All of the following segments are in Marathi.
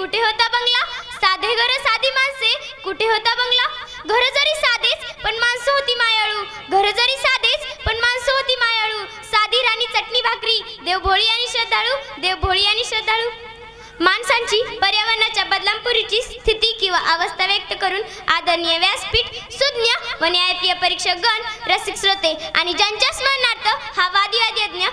कुठे होता बंगला, साधे घर साधी माणसे, कुठे होता बंगला. घर जरी साधेच पण माणसं होती मायाळू, घर जरी साधेच पण माणसं होती मायाळू. साधी राणी चटणी भाकरी, देव भोळी आणि श्रद्धाळू, देव भोळी आणि श्रद्धाळू. माणसांची पर्यावरणाच्या बदलांपूर्वीची स्थिती किंवा अवस्था व्यक्त करून आदरणीय व्यासपीठ, सुज्ञ व न्यायप्रिय परीक्षक गण, रसिक श्रोते आणि ज्यांच्या स्मरणार्थ हा वादविवाद यज्ञ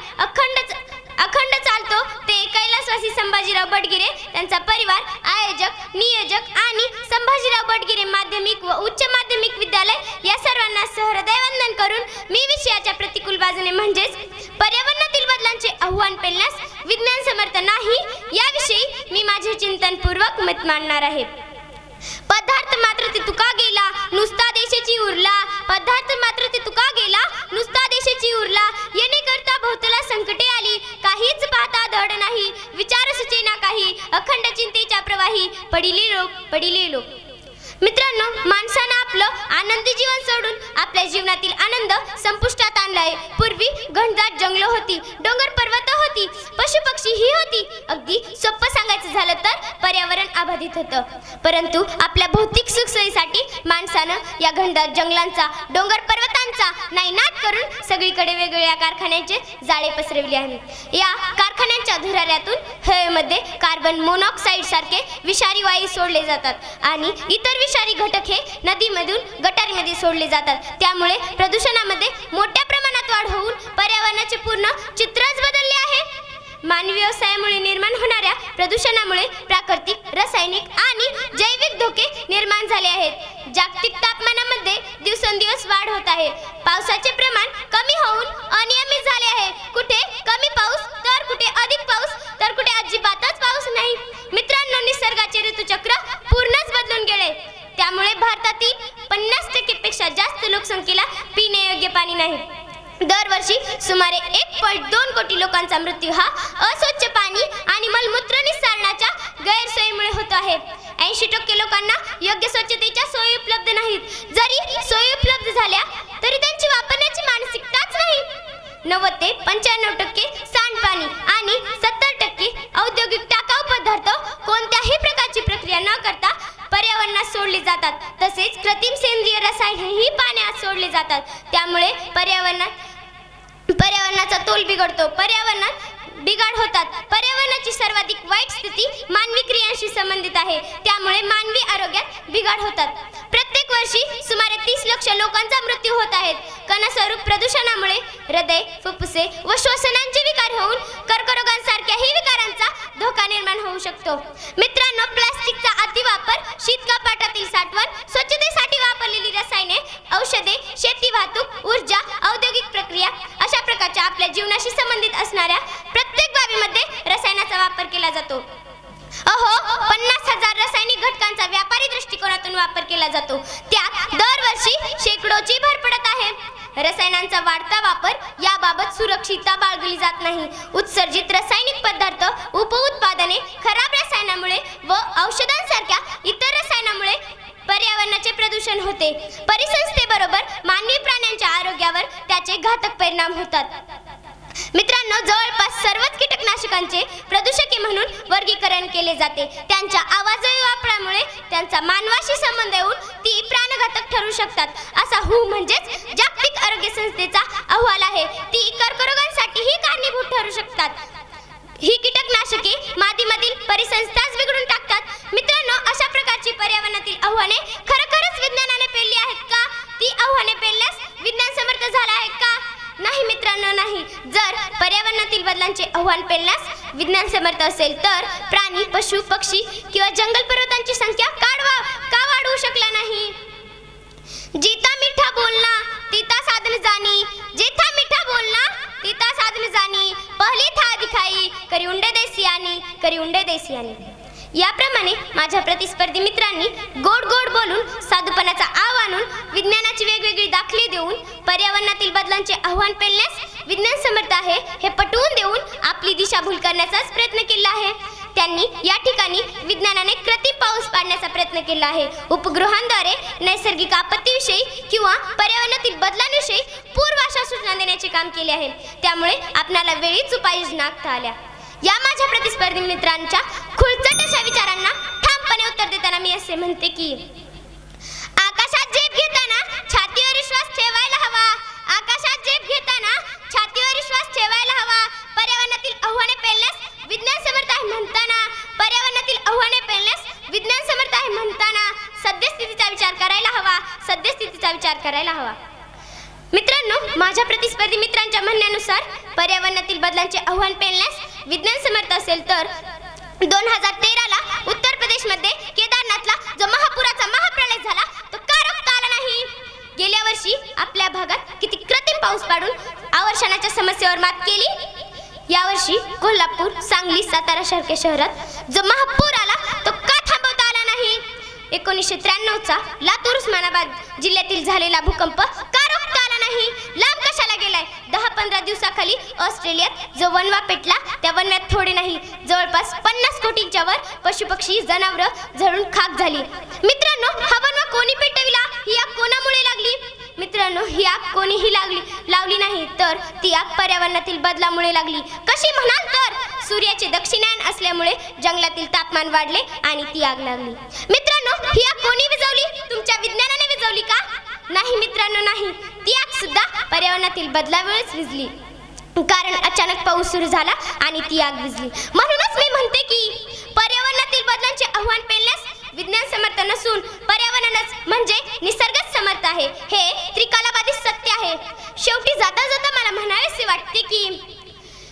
अखंड चालतो ते कैलासवासी संभाजीराव बडगिरे, त्यांचा परिवार, आयोजक, नियोजक आणि संभाजीराव बडगिरे माध्यमिक व उच्च माध्यमिक विद्यालय या सर्वांना सहृदय वंदन करून मी विषयाच्या प्रतिकूल बाजूने म्हणजेच पर्यावरणातील बदलांचे आव्हान पेलण्यास विज्ञान समर्थ नाही याविषयी मी माझे चिंतनपूर्वक मत मांडणार आहे. पदार्थ मात्र ते तुका गेला नुसता देशाची उरला, पदार्थ मात्र ते तुका गेला नुसता देशाची उरला. येणे करता भोवताला संकटे आली, काहीच पाहता धड नाही, विचार सुचेना काही, अखंड चिंतेच्या प्रवाही पडिले लोक. मित्रांनो, माणसानं आपलं आनंदी जीवन सोडून आपल्या जीवनातील आनंद संपुष्टात आणला आहे. पूर्वी घनदाट जंगलं होती, डोंगर पर्वत होती, पशुपक्षी ही होती. अगदी सोपं सांगायचं झालं तर पर्यावरण अबाधित होतं. परंतु आपल्या भौतिक सुखसोयीसाठी माणसानं या घनदाट जंगलांचा, डोंगर पर्वतांचा नायनाट करून सगळीकडे वेगवेगळ्या कारखान्यांचे जाळे पसरविले आहेत. या कारखान्यांच्या धुराऱ्यातून हवेमध्ये कार्बन मोनॉक्साईड सारखे विषारी वायू सोडले जातात आणि इतर विषारी घटक हे नदीमधून गटारीमध्ये सोडले जातात. त्यामुळे प्रदूषणामध्ये मोठ्या प्रमाणात वाढ होऊन पर्यावरणाचे पूर्ण चित्रच बदलले आहे. मानवी व्यवसायामुळे निर्माण होणाऱ्या प्रदूषणामुळे प्राकृतिक, रासायनिक आणि जैविक धोके निर्माण झाले आहेत. जागतिक तापमानामध्ये दिवसेंदिवस वाढ होत आहे. पावसाचे प्रमाण कमी होऊन अनियमित झाले आहे. कुठे कमी पाऊस तर कुठे अधिक पाऊस तर कुठे अजिबातच पाऊस नाही. मित्रांनो, निसर्गाचे ऋतुचक्र पूर्णच बदलून गेले. त्यामुळे भारतातील 50% पेक्षा जास्त लोकसंख्येला पिण्यायोग्य पाणी नाही. दरवर्षी सुमारे 1.2 कोटी लोकांचा मृत्यू हा अस्वच्छ पाणी आणि मलमूत्र निस्सारणाच्या गैरसोयीमुळे होतो आहे. 80% लोकांना योग्य स्वच्छतेच्या सोयी उपलब्ध नाहीत. जरी सोयी उपलब्ध झाल्या तरी त्यांची वापरण्याची मानसिकताच नाही. 90 ते 95% सांडपाणी आणि 70% औद्योगिक टाकाऊ पदार्थ कोणत्याही प्रकारची प्रक्रिया न करता पर्यावरणात सोडले जातात. तसेच कृत्रिम सेंद्रिय रसायनही पाण्यात सोडले जातात. त्यामुळे पर्यावरणाचा तोल बिघडतो, पर्यावरणात बिघाड होतात. पर्यावरणाची सर्वाधिक वाईट स्थिती मानवी क्रियांशी संबंधित आहे. त्यामुळे मानवी आरोग्यात बिघाड होतात. प्रत्येक वर्षी सुमारे 30 लाख लोकांचा मृत्यू होत आहेत. कणस्वरूप प्रदूषणामुळे हृदय, फुफ्फुसे व श्वसनाचे विकार होऊन कर्करोगांसारख्याही विकारांचा धोका निर्माण होऊ शकतो. मित्रांनो, प्लास्टिकचा अतिवापर, शीतकपाटातील साठवण, स्वच्छतेसाठी वापरलेली रसायने, औषधे, शेती, वाहतूक, ऊर्जा, औद्योगिक प्रक्रिया अशा प्रकारच्या आपल्या जीवनाशी संबंधित असणाऱ्या प्रत्येक बाबीमध्ये रसायनाचा वापर केला जातो. 50,000 रासायनिक घटकांचा व्यापारी दृष्टिकोनातून वापर केला जातो. त्यात दरवर्षी शेकडोची भर पडत आहे. रसायनांचा वाढता वापर याबाबत सुरक्षितता बाळगली जात नाही. उत्सर्जित रासायनिक पदार्थ, उपउत्पादने, खराब रसायनामुळे व औषधांसारख्या इतर रसायनामुळे पर्यावरणाचे प्रदूषण होते. परिसंस्थेबरोबर मानवी प्राण्यांच्या आरोग्यावर त्याचे घातक परिणाम होतात. मित्रांनो, जवळपास सर्वच कीटकनाशकांचे प्रदूषके म्हणून वर्गीकरण केले जाते. त्यांच्या आवाजवी वापरामुळे त्यांचा मानवाशी संबंध येऊन ती प्राणघातक ठरू शकतात. असा म्हणजेच जागतिक आरोग्य संस्थेचा अहवाल आहे. ती कर्करोगांसाठीही कारणीभूत ठरू शकतात. ही कीटकनाशके मातीमधील परिसंस्थाच बिघडून टाकतात. मित्रांनो, अशा प्रकारची पर्यावरणातील आव्हाने खरोखरच विज्ञानाने पेलली आहेत का? ती आव्हाने पेलण्यास विज्ञान समर्थ झाला आहे का? नाही मित्रांनो, नाही. जर पर्यावरणातील बदलांचे आव्हान पेलण्यास विज्ञान समर्थ असेल तर प्राणी, पशु, पक्षी किंवा जंगल पर्वतांची संख्या का वाढवू शकला नाही? जिता मीठा बोलना तिता साधन जानी, जिथा मीठा बोलना तिता साधन जानी, पहले था दिखाई करी उंडे देसियानी. याप्रमाणे माझ्या प्रतिस्पर्धी मित्रांनी गोड गोड बोलून, साधूपणाचा आव आणून, विज्ञानाची वेगवेगळी दाखले देऊन पर्यावरणातील बदलांचे आव्हान पेलण्यास विज्ञान समर्थ आहे हे पटवून देऊन आपली दिशाभूल करण्याचाच प्रयत्न केला आहे. त्यांनी या ठिकाणी विज्ञानाने कृत्रिम पाऊस पाडण्याचा प्रयत्न केला आहे. उपग्रहांद्वारे नैसर्गिक आपत्तीविषयी किंवा पर्यावरणातील बदलांविषयी पूर्वाशा सूचना देण्याचे काम केले आहे. त्यामुळे आपणाला वेळीच उपाययोजना आखता आल्या. या माझ्या प्रतिस्पर्धी मित्रांच्या खुलचट अशा विचारांना असे म्हणते की आकाशात झेप घेताना छातीवर विश्वास ठेवायला हवा. आकाशात झेप घेताना छातीवर विश्वास ठेवायला हवा. पर्यावरणातील आव्हाने पेलण्यास विज्ञान समर्थ आहे म्हणताना, पर्यावरणातील आव्हाने पेलण्यास विज्ञान समर्थ आहे म्हणताना सद्यस्थितीचा विचार करायला हवा. सद्यस्थितीचा विचार करायला हवा. मित्रांनो, माझ्या प्रतिस्पर्धी मित्रांच्या म्हणण्यानुसार पर्यावरणातील बदलांचे आव्हान पेलण्यास विज्ञान समर्थ असेल तर 2013ला उत्तर प्रदेशमध्ये केदारनाथला जो महापुराचा महाप्रलय झाला तो का रोखता आला नाही? गेल्या वर्षी आपल्या भागात किती कृत्रिम पाऊस पाडून आवर्षणाच्या समस्येवर मात केली. यावर्षी कोल्हापूर, सांगली, सातारा सारख्या शहरात जो महापूर आला तो का थांबवता आला नाही? 1993चा लातूर उस्मानाबाद जिल्ह्यातील झालेला भूकंप का रोखता आला नाही? लांब कशाला गेलाय? 10-15 दिवसाखाली ऑस्ट्रेलियात जो वणवा पेटला त्या वणव्यात थोडे नाही, जवळपास 50 कोटींच्या वर पशुपक्षी जनावरं जळून खाक झाली. मित्रांनो, हा वणवा कोणी पेटविला? ही आग कोणामुळे लागली? मित्रांनो, ही आग कोणीही लावली नाही, तर ती आग पर्यावरणातील बदलामुळे लागली. कशी म्हणाल तर सूर्याचे दक्षिणायन असल्यामुळे जंगलातील तापमान वाढले आणि ती आग लागली. मित्रांनो, ही आग कोणी विझवली? तुमच्या विज्ञानाने विझवली का? नाही मित्रांनो, नाही. ती आग सुद्धा पर्यावरणातील बदलामुळेच विझली. कारण अचानक पाऊस सुरू झाला आणि ती आग विझली. म्हणूनच मी म्हणते की पर्यावरणातील बदलांचे आव्हान पेलण्यास विज्ञान समर्थ नसून पर्यावरणच म्हणजे निसर्गच समर्थ आहे. हे त्रिकालाबाधित सत्य आहे. शेवटी जाता जाता मला म्हणावेसे वाटते की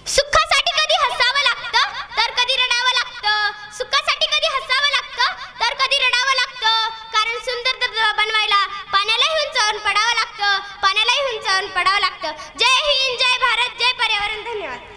सुखासाठी कधी हसावं लागतं तर कधी रडावं लागतं. सुखासाठी कधी हसावं लागतं तर कधी रडावं लागतं. कारण सुंदर धबधबा बनवायला पाण्यालाही उंचावून पडावं लागतं. पाण्यालाही उंचावून पडावं लागतं. जय हिंद, जय भारत, जय पर्यावरण. धन्यवाद.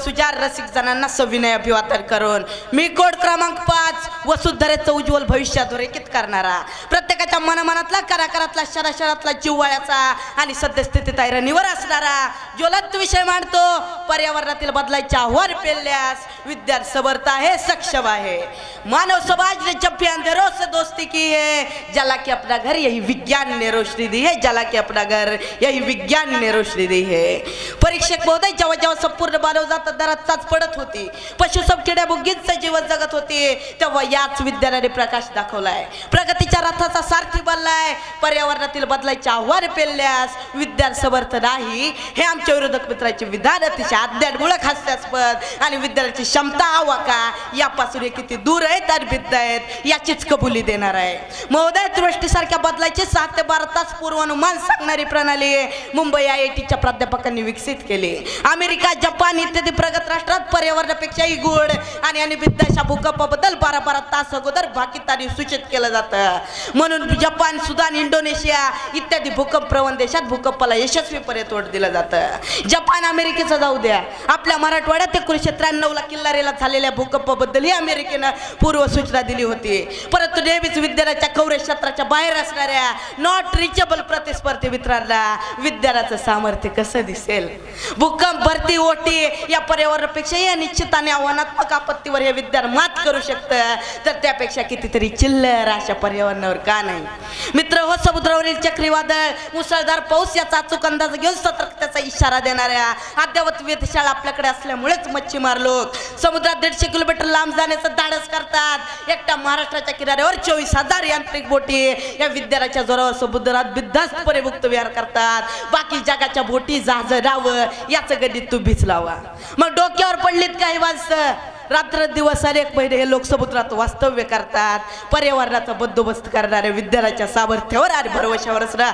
सुजार रसिक जणांना सविनय अभिवादन करून मी कोड क्रमांक 5 वसुंधरेचं उज्ज्वल भविष्य अधोरेखित करणारा, प्रत्येकाच्या मनामनातला कराकरातला शराशरातला जिव्हाळ्याचा आणि सद्यस्थितीत ऐरणीवर असणारा ज्वलंत विषय मांडतो. पर्यावरणातील बदलाचे आव्हान पेलण्यास विज्ञान समर्थ आहे, सक्षम आहे. मानव समाज ने जब भी अंधेरों से दोस्ती की है, जला के अपना घर यही विज्ञान ने रोशनी दी है. जला के अपना घर यही विज्ञान ने रोशनी दी है. परीक्षक महोदय, जेव्हा जेव्हा संपूर्ण मानव दरात पडत होती, पशु सब किड्या मुंगींचं जीवन जगत होती, तेव्हा याच विज्ञानाने प्रकाश दाखवलाय. प्रगतीच्या रथाचा सारथी बनलाय. पर्यावरणातील बदलाचे आव्हान पेलण्यास विज्ञान समर्थ नाही, हे आमच्या विरोधक मित्राचे विधान अतिशय अज्ञानमूलक, हास्यास्पद आणि विज्ञानाची क्षमता आवाका यापासून हे किती दूर आहेत आणि भिन्न आहेत याचीच कबुली देणार आहे. महोदय, दृष्टीसारख्या बदलाचे 7 ते 12 तास पूर्वानुमान सांगणारी प्रणाली मुंबई IITच्या प्राध्यापकांनी विकसित केली. अमेरिका, जपान इत्यादी प्रगत राष्ट्रात पर्यावरणापेक्षाही गूढ आणि अनिबिद्ध अशा भूकंपाबद्दल 12 तास अगोदर भाकिताने सूचित केलं जातं. म्हणून जपान, सुदान, इंडोनेशिया इत्यादी भूकंप प्रवण देशात भूकंपाला यशस्वीपणे तोंड दिलं जातं. जपान, अमेरिकेचं जाऊ द्या, आपल्या मराठवाड्यात 1993ला किल्लारीला झालेल्या भूकंपाबद्दलही अमेरिकेनं पूर्व सूचना दिली होती. परंतु नेहमीच विज्ञानाच्या कवरेज क्षेत्राच्या बाहेर असणाऱ्या नॉट रिचेबल प्रतिस्पर्धी मित्रांना विज्ञानाचं सामर्थ्य कसं दिसेल? भूकंप, भरती, ओटी या पर्यावरणापेक्षाही अनिश्चित आणि आव्हानात्मक आपत्तीवर हे विज्ञान मात करू शकतं, तर त्यापेक्षा कितीतरी चिल्लर अशा पर्यावरणावर का नाही? मित्र हो, समुद्रावरील चक्रीवादळ, मुसळधार पाऊस याचा अचूक अंदाज घेऊन सतर्कतेचा इशारा देणाऱ्या अद्ययावत वेधशाळा आपल्याकडे असल्यामुळेच मच्छीमार लोक समुद्रात 150 किलोमीटर लांब जाण्याचं धाडस करतात. एकट्या महाराष्ट्राच्या किनाऱ्यावर 24,000 यांत्रिक बोटी या विज्ञानाच्या जोरावर समुद्रात बिनधास्तपणे मुक्त विहार करतात. बाकी जगाच्या बोटी, जहाज, नावं याचं गणित तुम्हीच लावा. मग डोक्यावर पडलीत काही माणसं, रात्र दिवस अनेक महिने हे लोक समुद्रात वास्तव्य करतात. पर्यावरणाचा बंदोबस्त करणाऱ्या विज्ञानाच्या सामर्थ्यावर आणि भरवशावरच ना.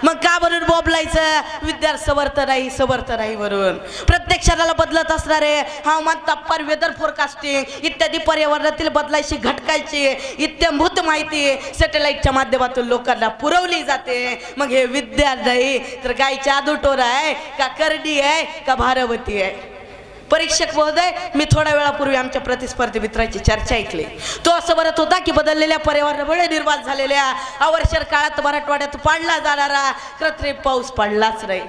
मग का म्हणून बोबलायचं? विज्ञान समर्थ नाही म्हणून. प्रत्येक क्षणाला बदलत असणारे हवामान, तापमान, वेदर फोरकास्टिंग इत्यादी पर्यावरणातील बदलाची घटकांची इत्थंभूत माहिती सॅटेलाइटच्या माध्यमातून लोकांना पुरवली जाते. मग हे विज्ञान नाही तर गायची आदुटोर आहे का, करडी आहे का, भारवती आहे? परीक्षक महोदय, मी थोड्या वेळापूर्वी आमच्या प्रतिस्पर्धी मित्राची चर्चा ऐकली. तो असं म्हणत होता की बदललेल्या पर्यावरणामुळे निर्माण झालेल्या अवर्षण काळात मराठवाड्यात पाडला जाणारा कृत्रिम पाऊस पडलाच नाही.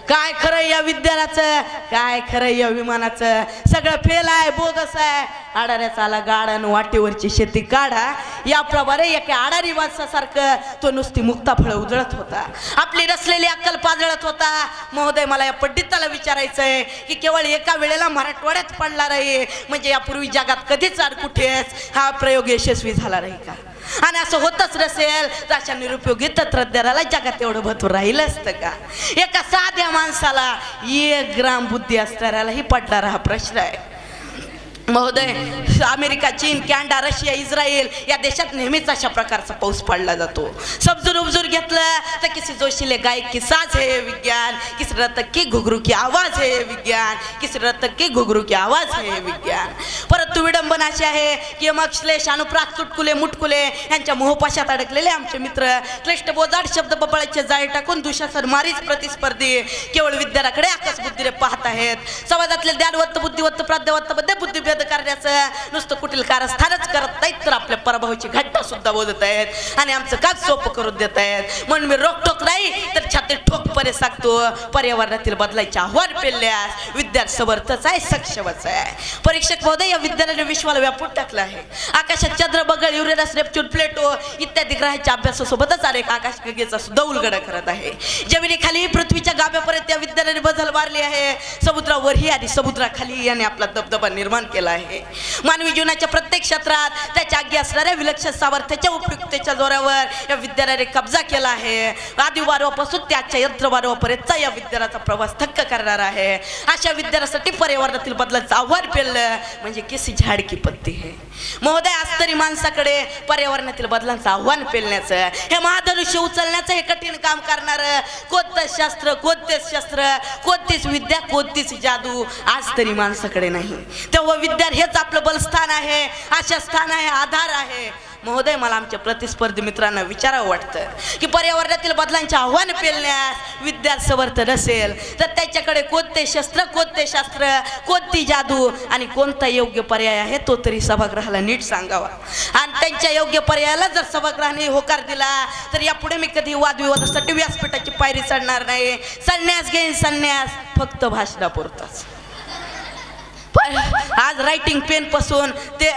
काय खरं या विज्ञानाचं, काय खरं या विमानाचं? सगळं फेल आहे, बोगस आहे. आडाऱ्याचा आला गाडा वाटेवरची शेती काढा, याप्रमाणे एका आडारी माणसासारखं तो नुसती मुक्ता फळं उजळत होता, आपली रचलेली अक्कल पाजळत होता. महोदय, मला या पंडिताला विचारायचंय की केवळ एका वेळेला मराठवाड्यात पडला नाही म्हणजे यापूर्वी जगात कधीच कुठेच हा प्रयोग यशस्वी झाला नाही का? आणि असं होतच नसेल तर अशा निरुपयोगी तंत्रज्ञानाला जगात एवढं भरपूर राहिलं असतं का? एका साध्या माणसाला 1 ग्राम बुद्धी असणाऱ्यालाही पडणारा हा प्रश्न आहे. महोदय, अमेरिका, चीन, कॅनडा, रशिया, इस्रायल या देशात नेहमीच अशा प्रकारचा पाऊस पडला जातो. समजून उपजून घेतलं तर किसी जोशीले गायक की साज है विज्ञान, किसी रतक की घुघरू की आवाज है विज्ञान, किसी रतक की घुघरू की आवाज है विज्ञान. परंतु विडंबना अशी आहे की मग श्लेष, अनुप्रास, चुटकुले, मुटकुले यांच्या मोहपाशात अडकलेले आमचे मित्र क्लिष्ट बोजाड शब्द बबळाचे जाळे टाकून दुशासन मारीच प्रतिस्पर्धी केवळ विद्याराकडे आकाशबुद्धीने पाहत आहेत. समाजातले ज्ञानवत्त, बुद्धिवत्त, प्राज्ञवत्त मध्ये बुद्धिभेद करण्याचं नुसतं कुठील कारस्थानच करत नाहीत तर आपल्या पराभवाची घंटा सुद्धा बोलत आहेत आणि आमचं काम सोपं करून देत आहेत. म्हणून मी रोकटोक नाही तर छाती ठोकपणे सांगतो, पर्यावरणातील बदलायचे आव्हान पेलण्यास विज्ञान समर्थच आहे, सक्षमच आहे. परीक्षक महोदय, या विज्ञानाने विश्वाला व्यापून टाकलं आहे. आकाशात चंद्र, मंगळ, युरेनस, नेपच्यून, प्लेटो इत्यादी ग्रहांच्या अभ्यासासोबतच अनेक आकाशगंगेचा सुद्धा उलगडा करत आहे. जमिनीखाली पृथ्वीच्या गाभ्यापर्यंत या विज्ञानाने बदल मारले आहे. समुद्रावरही आणि समुद्राखाली याने आपला दबदबा निर्माण केला आहे. मानवी जीवनाच्या प्रत्येक क्षेत्रात त्याच्या आगी असणाऱ्या विलक्षण सामर्थ्याच्या उपयुक्तेच्या जोरावर या विज्ञानाने कब्जा केला आहे. आदिमानवापासून त्याच्या यंत्रमानवापर्यंतचा या विज्ञानाचा प्रवास थक्क करणार आहे. अशा विज्ञानासाठी पर्यावरणातील बदलाचं आव्हान पेललं म्हणजे किसी झाड की पत्ती है. महोदय, आज तरी माणसाकडे पर्यावरणातील बदलांचं आव्हान पेलण्याचं, हे महाधनुष्य उचलण्याचं हे कठीण काम करणारं कोणतंच शास्त्र, कोणतेच शस्त्र, कोणतीच विद्या, कोणतीच जादू आज तरी माणसाकडे नाही. तेव्हा विज्ञान हेच आपलं बलस्थान आहे, आशास्थान आहे, आधार आहे. महोदय, मला आमच्या प्रतिस्पर्धी मित्रांना विचारावं वाटतं की पर्यावरणातील बदलांचे आव्हान पेलण्यास विज्ञान समर्थ नसेल तर त्याच्याकडे कोणते शस्त्र, कोणते शास्त्र, कोणती जादू आणि कोणता योग्य पर्याय आहे तो तरी सभागृहाला नीट सांगावा. आणि त्यांच्या योग्य पर्यायाला जर सभागृहाने होकार दिला तर यापुढे मी कधी वादविवादासाठी व्यासपीठाची पायरी चढणार नाही. संन्यास घेईन, संन्यास फक्त भाषणापुरताच. आज रायटिंग पेन पासून ते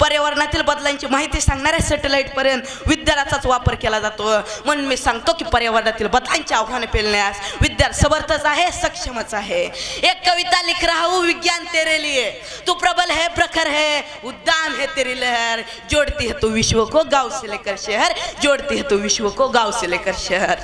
पर्यावरणातील बदलांची माहिती सांगणाऱ्या सॅटेलाइट पर्यंत विज्ञानाचाच वापर केला जातो. म्हणून मी सांगतो की पर्यावरणातील बदलांची आव्हाने पेलण्यास विज्ञान समर्थच आहे, सक्षमच आहे. एक कविता लिख रहा हूँ विज्ञान तेरे लिए, तू प्रबल है, प्रखर है, उद्दाम है तेरी लहर, जोड़ती है तू विश्व को गांव से लेकर शहर, जोड़ती है तू विश्व को गांव से लेकर शहर.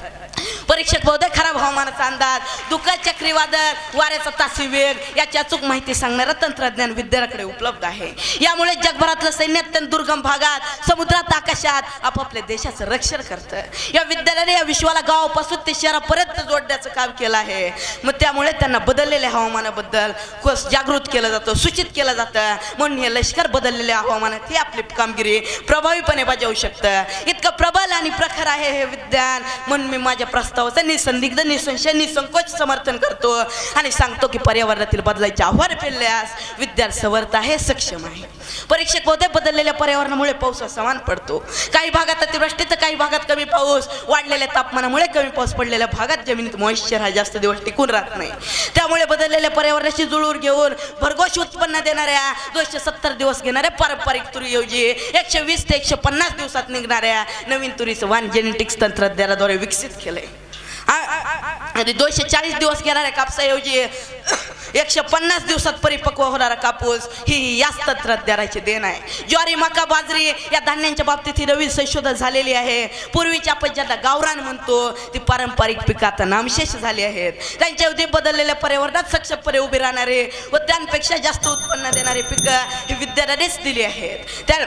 परीक्षक महोदय, खराब हवामानाचा अंदाज, दुःखद चक्रीवादळ, वाऱ्याचा तासी वेग याची अचूक माहिती सांगणारं तंत्रज्ञान विज्ञानाकडे उपलब्ध आहे. यामुळे जगभरातलं सैन्य अत्यंत दुर्गम भागात, समुद्रात, आकाशात आपापल्या देशाचं रक्षण करतं. या विज्ञानाने या विश्वाला गावापासून ते शहरापर्यंत जोडण्याचं काम केलं आहे. मग त्यामुळे त्यांना बदललेल्या हवामानाबद्दल जागृत केलं जातं, सूचित केलं जातं. म्हणून हे लष्कर बदललेल्या हवामानात ही आपली कामगिरी प्रभावीपणे बजावू शकतं. इतकं प्रबल आणि प्रखर आहे हे विज्ञान. म्हणून मी माझ्या प्रस्तावाचं निसंदिग्ध, निसंशय, निसंकोच समर्थन करतो आणि सांगतो की पर्यावरणातील बदलाचे आव्हान पेलण्यास विज्ञान समर्थ आहे, सक्षम आहे. परीक्षक महोदय, बदललेल्या पर्यावरणामुळे पाऊस असमान पडतो. काही भागात अतिवृष्टी तर काही भागात कमी पाऊस. वाढलेल्या तापमानामुळे कमी पाऊस पडलेल्या भागात जमिनीत मॉइश्चर हा जास्त दिवस टिकून राहत नाही. त्यामुळे बदललेल्या पर्यावरणाशी जुळवून घेऊन भरघोष उत्पन्न देणाऱ्या 270 दिवस घेणाऱ्या पारंपरिक तुरीऐवजी 120 ते 150 दिवसात निघणाऱ्या नवीन तुरीचं वाण जेनेटिक्स तंत्रज्ञानाद्वारे विकसित केलंय. आणि 240 दिवस घेणाऱ्या कापसाऐवजी 150 दिवसात परिपक्व होणारा कापूस ही याच तंत्रज्ञानाची देण आहे. ज्वारी, मका, बाजरी या धान्यांच्या बाबतीत ही नवीन संशोधन झालेली आहे. पूर्वीची आपण ज्यांना गावरान म्हणतो ती पारंपरिक पिकं आता नामशेष झाली आहेत. त्यांच्याऐवजी बदललेल्या पर्यावरणात सक्षमपणे उभी राहणारे व त्यांपेक्षा जास्त उत्पन्न देणारी पिकं ही विज्ञानानेच दिली आहेत. त्या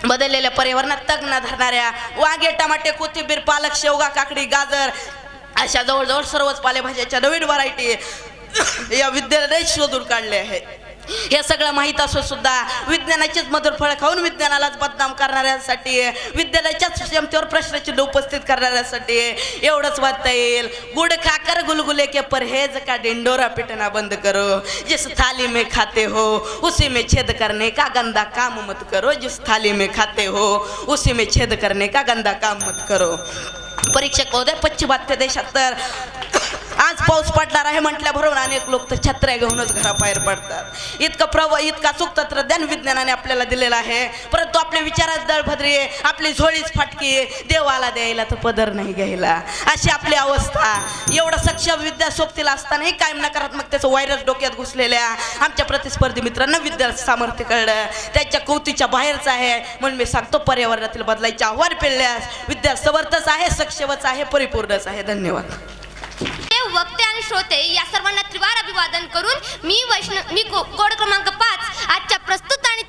बदललेल्या पर्यावरणात तग न धरणाऱ्या वांगे, टमाटे, कोथिंबीर, पालक, शेवगा, काकडी, गाजर अशा जवळजवळ सर्वच पालेभाज्याच्या नवीन व्हरायटी या विज्ञानाने शोधून काढले आहेत. हे सगळं माहीत असून सुद्धा विज्ञानाचीच मधुर फळं खाऊन विज्ञानालाच बदनाम करणाऱ्यांसाठी, विज्ञानाच्याच क्षमतेवर प्रश्नचिन्ह उपस्थित करणाऱ्यांसाठी एवढंच वाटता येईल, गुड़ खाकर गुलगुले के परहेज का डिंडोरा पिटना बंद करो, जिस थाली में खाते हो उसी में छेद करने का गंदा काम मत करो, जिस थाली में खाते हो उसी में छेद करने का गंदा काम मत करो. परीक्षक महोदय, पश्चिमात्य देशात तर आज पाऊस पडणार आहे म्हटल्याबरोबर अनेक लोक तर छत्र्या घेऊनच घराबाहेर पडतात. इतका सुख तंत्रज्ञान विज्ञानाने आपल्याला दिलेलं आहे, परंतु आपल्या विचारात दळभद्री आहे, आपली झोळीच फाटकी आहे, देवाला द्यायला तर पदर नाही घ्यायला, अशी आपली अवस्था. एवढं सक्षम विद्या सोबतीला असतानाही कायम नकारात्मक त्याचं व्हायरस डोक्यात घुसलेल्या आमच्या प्रतिस्पर्धी मित्रांना विद्या सामर्थ्य कळलं, त्याच्या कौतीच्या बाहेरच आहे. म्हणून मी सांगतो, पर्यावरणातील बदलायचे आव्हान पेलल्यास विद्या समर्थच आहे, सक्षमच आहे, परिपूर्णच आहे. धन्यवाद. वक्ते आणि श्रोते या सर्वांना त्रिवार अभिवादन करून मी कोड क्रमांक 5 आजच्या प्रस्तुत आणि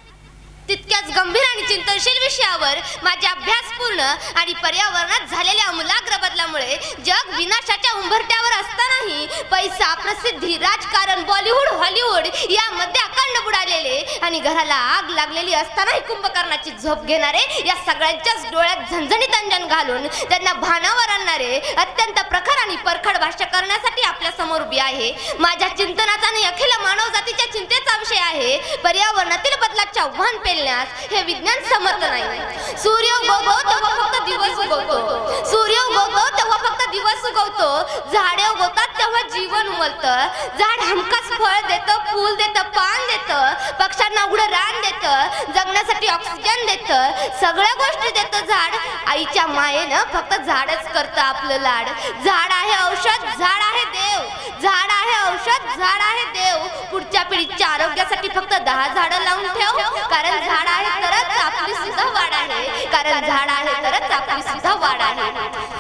तितक्याच गंभीर आणि चिंतनशील विषयावर माझे अभ्यासपूर्ण आणि पर्यावरणात झालेल्या आमूलाग्र बदलामुळे जग विनाशाच्या उंबरठ्यावर असतानाही पैसा, प्रसिद्धी, राजकारण, बॉलिवूड, हॉलिवूड यामध्ये अखंड बुडालेले आणि घराला आग लागलेली असतानाही कुंभकर्णाची झोप घेणारे, या सगळ्यांच्याच डोळ्यात झणझणीत अंजन घालून त्यांना भानावर आणणारे अत्यंत प्रखर आणि परखड भाष्य करण्यासाठी आपल्या समोर उभी आहे. माझ्या चिंतनाचा आणि अखिल मानवजातीच्या चिंतेचा विषय आहे पर्यावरणातील बदलाचे आव्हान हे विज्ञान समर्थ नाही. सूर्य उगवतो तेव्हा फक्त दिवस उगवतो, सूर्य उगवतो तेव्हा फक्त दिवस उगवतो, झाडे उगवतात तेव्हा जीवन उमलतं. झाड हमखास फळ देतं, फूल देतं, पान देतं, पक्ष्यांना उघडं रान देतं, जगण्यासाठी ऑक्सिजन देतं, सगळ्या गोष्टी देतं झाड. आईच्या मायेनं फक्त झाडच करतं आपलं लाड. झाड आहे औषध, झाड आहे देव, झाड आहे औषध, झाड आहे देव. पुढच्या पिढीच्या आरोग्यासाठी फक्त 10 झाडं लावून ठेव, कारण झाड आहे तरच आपली सुद्धा वाढ आहे, कारण झाड आहे तरच आपली सुद्धा वाढ आहे.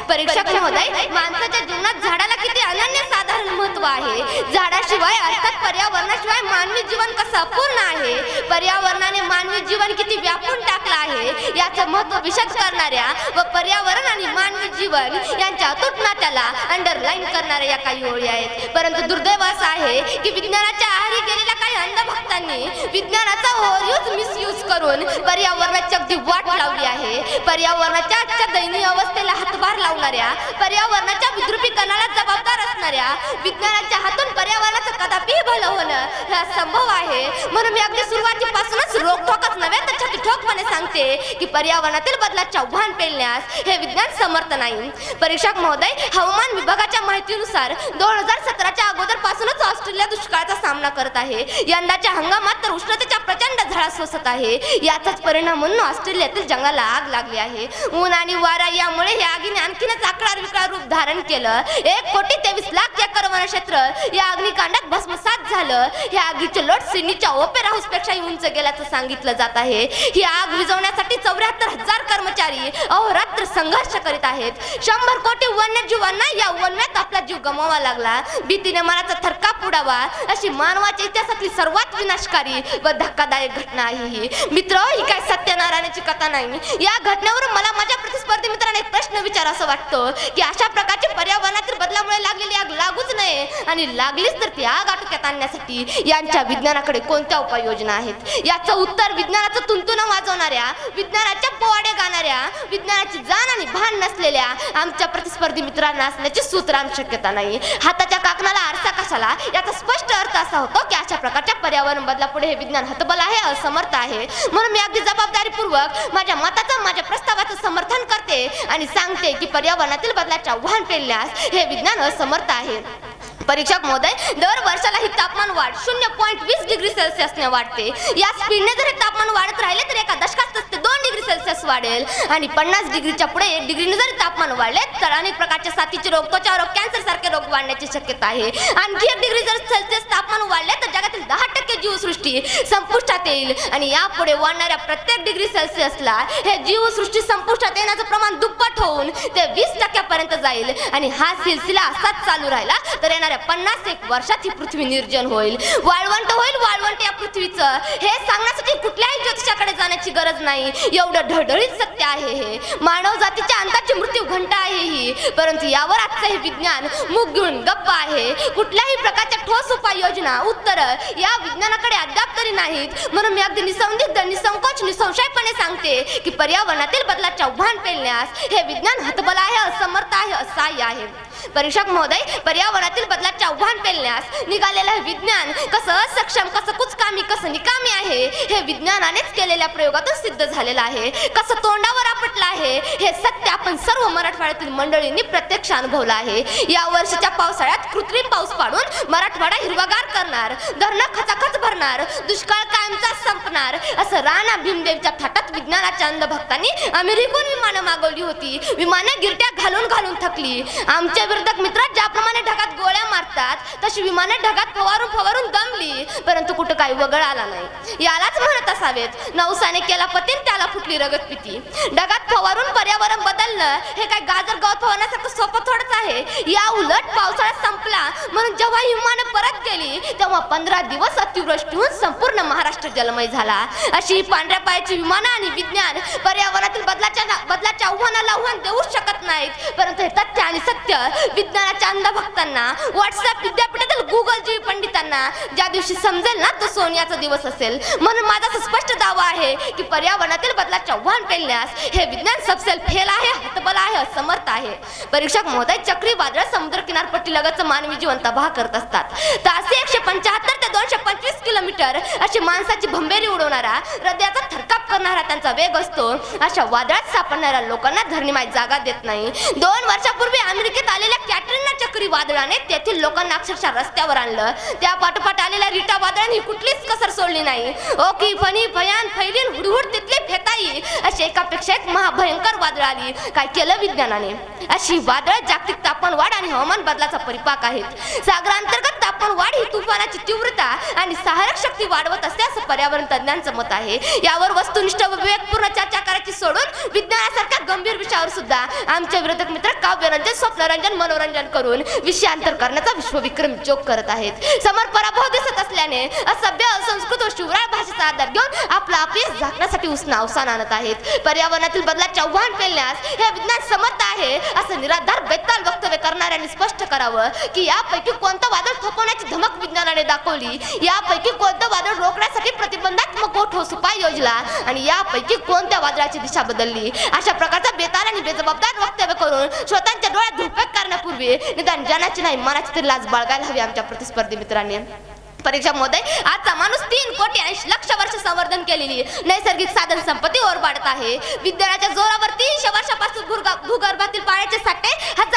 परीक्षक महोदय, माणसाच्या जीवनात झाडाला किती अनन्यसाधारण महत्व आहे. झाडाशिवाय अर्थात पर्यावरणाशिवाय मानवी जीवन कसं अपूर्ण आहे. पर्यावरणाने मानवी जीवन किती व्यापून टाकलं आहे याचं महत्व विशद करणाऱ्या व पर्यावरण आणि मानवी जीवन यांच्या अतूट नात्याला अंडरलाईन करणाऱ्या या काही ओळी आहेत. परंतु दुर्दैव असं आहे की विज्ञानाच्या आहारी गेलेल्या काही अंधभक्तांनी विज्ञानाचा ओव्हरयूज, मिसयूज करून पर्यावरणाची अगदी वाट लावली आहे. पर्यावरणाच्या आजच्या दयनीय अवस्थेला हातभार लावणाऱ्या, पर्यावरणाच्या विद्रुपीकरणाला जबाबदार असणाऱ्या विज्ञानाच्या हातून पर्यावरणाचं कदापिही भलं होणं हे असंभव आहे. म्हणून मी अगदी सुरुवातीपासूनच रोखोकच नव्हे तर छातीठोकपणे सांगते की पर्यावरणातील बदलाचे आव्हान पेलण्यास हे विज्ञान समर्थ नाही. परीक्षक महोदय, हवामान विभागाच्या माहितीनुसार 2017च्या अगोदर पासूनच ऑस्ट्रेलिया दुष्काळाचा सामना करत आहे. यंदाच्या हंगामात तर उष्णतेच्या प्रचंड झळा सोसत आहे. याचाच परिणाम म्हणून ऑस्ट्रेलियातील जंगलाला आग लागली आहे. ऊन आणि वारा यामुळे या आगीने आणखीनच आकडार विकराळ रूप धारण केलं. 1,23,00,000 एकर वनक्षेत्र या अग्निकांडात भस्मसात झालं. या आगीचे लोट सिडनीच्या ओपेरा हाऊस पेक्षाही उंच गेल्याचं सांगितलं जात आहे. ही आग विझवण्यासाठी 74,000 कर्मचारी अहोरात्र संघर्ष करीत आहेत. 100 कोटी वन्यजीवांना या वनव्यात आपला जीव गमवावा लागला. भीतीने मनाचा थरकाप उडावा अशी मानवाच्या इतिहासातली सर्वात विनाशकारी व धक्कादायक घटना आहे ही. मित्र, ही काय सत्यनारायणाची कथा नाही. या घटनेवरून मला माझ्या प्रतिस्पर्धी मित्रांना एक प्रश्न विचारावा वाटतो की अशा प्रकारची पर्यावरणातील बदलामुळे लागलेली आग लागूच नये आणि लागलीच तर ती आग आटोक्यात आणण्यासाठी यांच्या विज्ञानाकडे कोणत्या उपाययोजना आहेत. याचं उत्तर विज्ञानाचं तुंतुनं वाजवणाऱ्या, विज्ञानाच्या पोवाडे गाणाऱ्या, विज्ञानाची जाण आणि भान नसलेल्या आमच्या प्रतिस्पर्धी मित्रांना असण्याची सूत्रांत शक्यता नाही. हाताच्या काकणाला आरसा कशाला याचा स्पष्ट अर्थ असा होतो की अशा प्रकारच्या पर्यावरण बदलापुढे हे विज्ञान हतबल आहे, असमर्थ आहे. म्हणून मी अगदी जबाबदारीपूर्वक माझ्या मताचं, माझ्या प्रस्तावाचं समर्थन करते आणि सांगते की पर्यावरणातील बदलाचे आव्हान पेलण्यास हे विज्ञान असमर्थ आहे. परीक्षक महोदय, दर वर्षाला ही तापमान वाढ 0.20 डिग्री सेल्सिअसने वाढते. या स्पीडने जर हे तापमान वाढत राहिले तर एका दशकात ते 2 डिग्री सेल्सिअस वाढेल आणि 50 डिग्रीच्या पुढे 1 डिग्रीने जर तापमान वाढले तर अनेक प्रकारच्या साथीचे रोग, त्वचा रोग, कॅन्सर सारखे रोग वाढण्याची शक्यता आहे. आणखी 1 डिग्री जर सेल्सिअस तापमान वाढले तर जगातील 10% जीवसृष्टी संपुष्टात येईल आणि यापुढे वाढणाऱ्या प्रत्येक डिग्री सेल्सिअसला हे जीवसृष्टी संपुष्टात येण्याचं प्रमाण दुप्पट होऊन ते 20% पर्यंत जाईल आणि हा सिलसिला असाच चालू राहिला तर येणाऱ्या 51 वर्षात ही पृथ्वी निर्जन होईल, वाळवंट होईल. वाळवंट या पृथ्वीचं हे सांगण्यासाठी कुठल्याही ज्योतिषाकडे जाण्याची गरज नाही. एवढं ढळढळीत सत्य आहे हे. मानव जातीच्या अंताची मृत्यू घंटा आहे ही. परंतु यावर आजचं हे विज्ञान मुग घेऊन गप्प आहे. कुठल्याही प्रकारच्या ठोस उपाययोजना, उत्तर या विज्ञानाकडे अद्याप तरी नाहीत. म्हणून मी अगदी निसंदिग्ध, निसंकोच, निसंशयपणे सांगते की पर्यावरणातील बदलाचे आव्हान पेलण्यास हे विज्ञान हतबल आहे, असमर्थ आहे, असाही आहे. परीक्षक महोदय, पर्यावरणातील बदलाचे आव्हान पेलण्यास निघालेलं हे विज्ञान कसं सक्षम, कसं कुचकामी, कसं निकामी आहे हे विज्ञानानेच केलेल्या प्रयोगातून सिद्ध झालेलं आहे. कसं तोंडावर आपटलं आहे हे सत्य आपण सर्व मराठवाड्यातील मंडळींनी प्रत्यक्ष अनुभवलं आहे. या वर्षीच्या पावसाळ्यात कृत्रिम पाऊस पाडून मराठवाडा हिरवागार करणार, धरणं खचाखच भरणार, दुष्काळ कायमचा संपणार असं राणा भीमदेवच्या थाटात विज्ञानाच्या अंधभक्तांनी अमेरिकून विमानं मागवली होती. विमानं गिरट्या घालून घालून थकली. आमच्या विरोधक मित्र ज्याप्रमाणे ढगात गोळ्या मारतात तशी विमानं ढगात फवारून फवारून दमली, परंतु कुठं काही वगळ आला नाही. यालाच म्हणत असावेत, नवसाने केला पतीन त्याला फुटली रगत पिती. ढगात फवारून पर्यावरण बदलणं हे काय गाजर गवत फवारण्यासारखं सोपं थोडंच आहे. या उलट पावसाळा संपला म्हणून जेव्हा ही विमानं परत गेली तेव्हा 15 दिवस अतिवृष्टी होऊन संपूर्ण महाराष्ट्र जलमय झाला. अशी पांढऱ्या पायाची विमानं आणि विज्ञान पर्यावरणातील बदलाच्या आव्हानाला आव्हान देऊ शकत नाहीत, परंतु हे तथ्य आणि सत्य विज्ञानाच्या अंधभक्तांना, व्हॉट्सअप विद्यापीठातील गुगल जी पंडितांना ज्या दिवशी समजेल ना तो सोनियाचा दिवस असेल. म्हणून माझा स्पष्ट दावा आहे की पर्यावरणातील बदलाचे आव्हान पेलण्यास हे विज्ञान सबसेल फेल आहे, हतबल आहे, असमर्थ आहे. परीक्षक महोदय, चक्रीवादळ समुद्र किनारपट्टी लगतचं मानवी जीवन तबाह करत असतात. तासी 175 ते 225 किलोमीटर अशी माणसाची भंबेरी उडवणारा, हृदयाचा थरकाप करणारा त्यांचा वेग असतो. अशा वादळात सापडणाऱ्या लोकांना धरणीमाय जागा देत नाही. 2 वर्षापूर्वी अमेरिकेत आलेल्या कॅटरीना चक्रीवादळाने तेथील लोकांना अक्षरशः रस्त्यावर आणलं. त्या पाठोपाठ आलेल्या रिटा वादळाने कुठलीच कसर सोडली नाही. ओकी, फणी, भयान, फैलीन, हुडहुड, तिथली फेताई अशी एकापेक्षा एक महाभयंकर वादळ आली. काय केलं विज्ञानाने? अशी वादळ जागतिक तापमानवाढ आणि हवामान बदलाचा परिपाक आहेत. सागरांतर्गत तापमानवाढ ही तुफानाची तीव्रता आणि सहायक शक्ती वाढवत असते असं पर्यावरण तज्ञांचं मत आहे. यावर वस्तुनिष्ठ व विवेकपूर्ण चर्चा करायची सोडून विज्ञानासारख्या गंभीर विषयावर सुद्धा आमचे विरोधक मित्र काव्यरंजन, स्वप्नरंजन, मनोरंजन करून विषयांतर करण्याचा विश्वविक्रम जोक करत आहेत. समोर पराभव दिसत असल्याने असभ्य, असंस्कृत व शिवराळ भाषेचा आधार घेऊन आपला अपयश झाकण्यासाठी उसना अवसान आणत आहेत. पर्यावरणातील बदलाचे आव्हान पेलण्यास हे विज्ञान समर्थ आहे असं निराधार बेताल वक्तव्य करणाऱ्यांनी स्पष्ट करावं की यापैकी कोणतं वादळ थोपवण्याची धमक विज्ञानाने दाखवली, यापैकी कोणतं वादळ रोखण्यासाठी प्रतिबंधात्मक व ठोस उपाय योजला आणि यापैकी कोणत्या वादळाची दिशा बदलली. अशा प्रकारचा बेताल आणि बेजबाबदार वक्तव्य करून स्वतःच्या डोळ्यात धुळफेक करण्यापूर्वी निदान जनाची नाही मनाची तरी लाज बाळगायला हवी आमच्या प्रतिस्पर्धी मित्रांनी. परीक्षा महोदय, आजचा माणूस 3,80,00,000 वर्ष संवर्धन केलेली नैसर्गिक साधन संपत्ती ओरबाडत आहे. विज्ञानाच्या जोरावर 300 वर्षापासून भूगर्भातील पाण्याचे साठे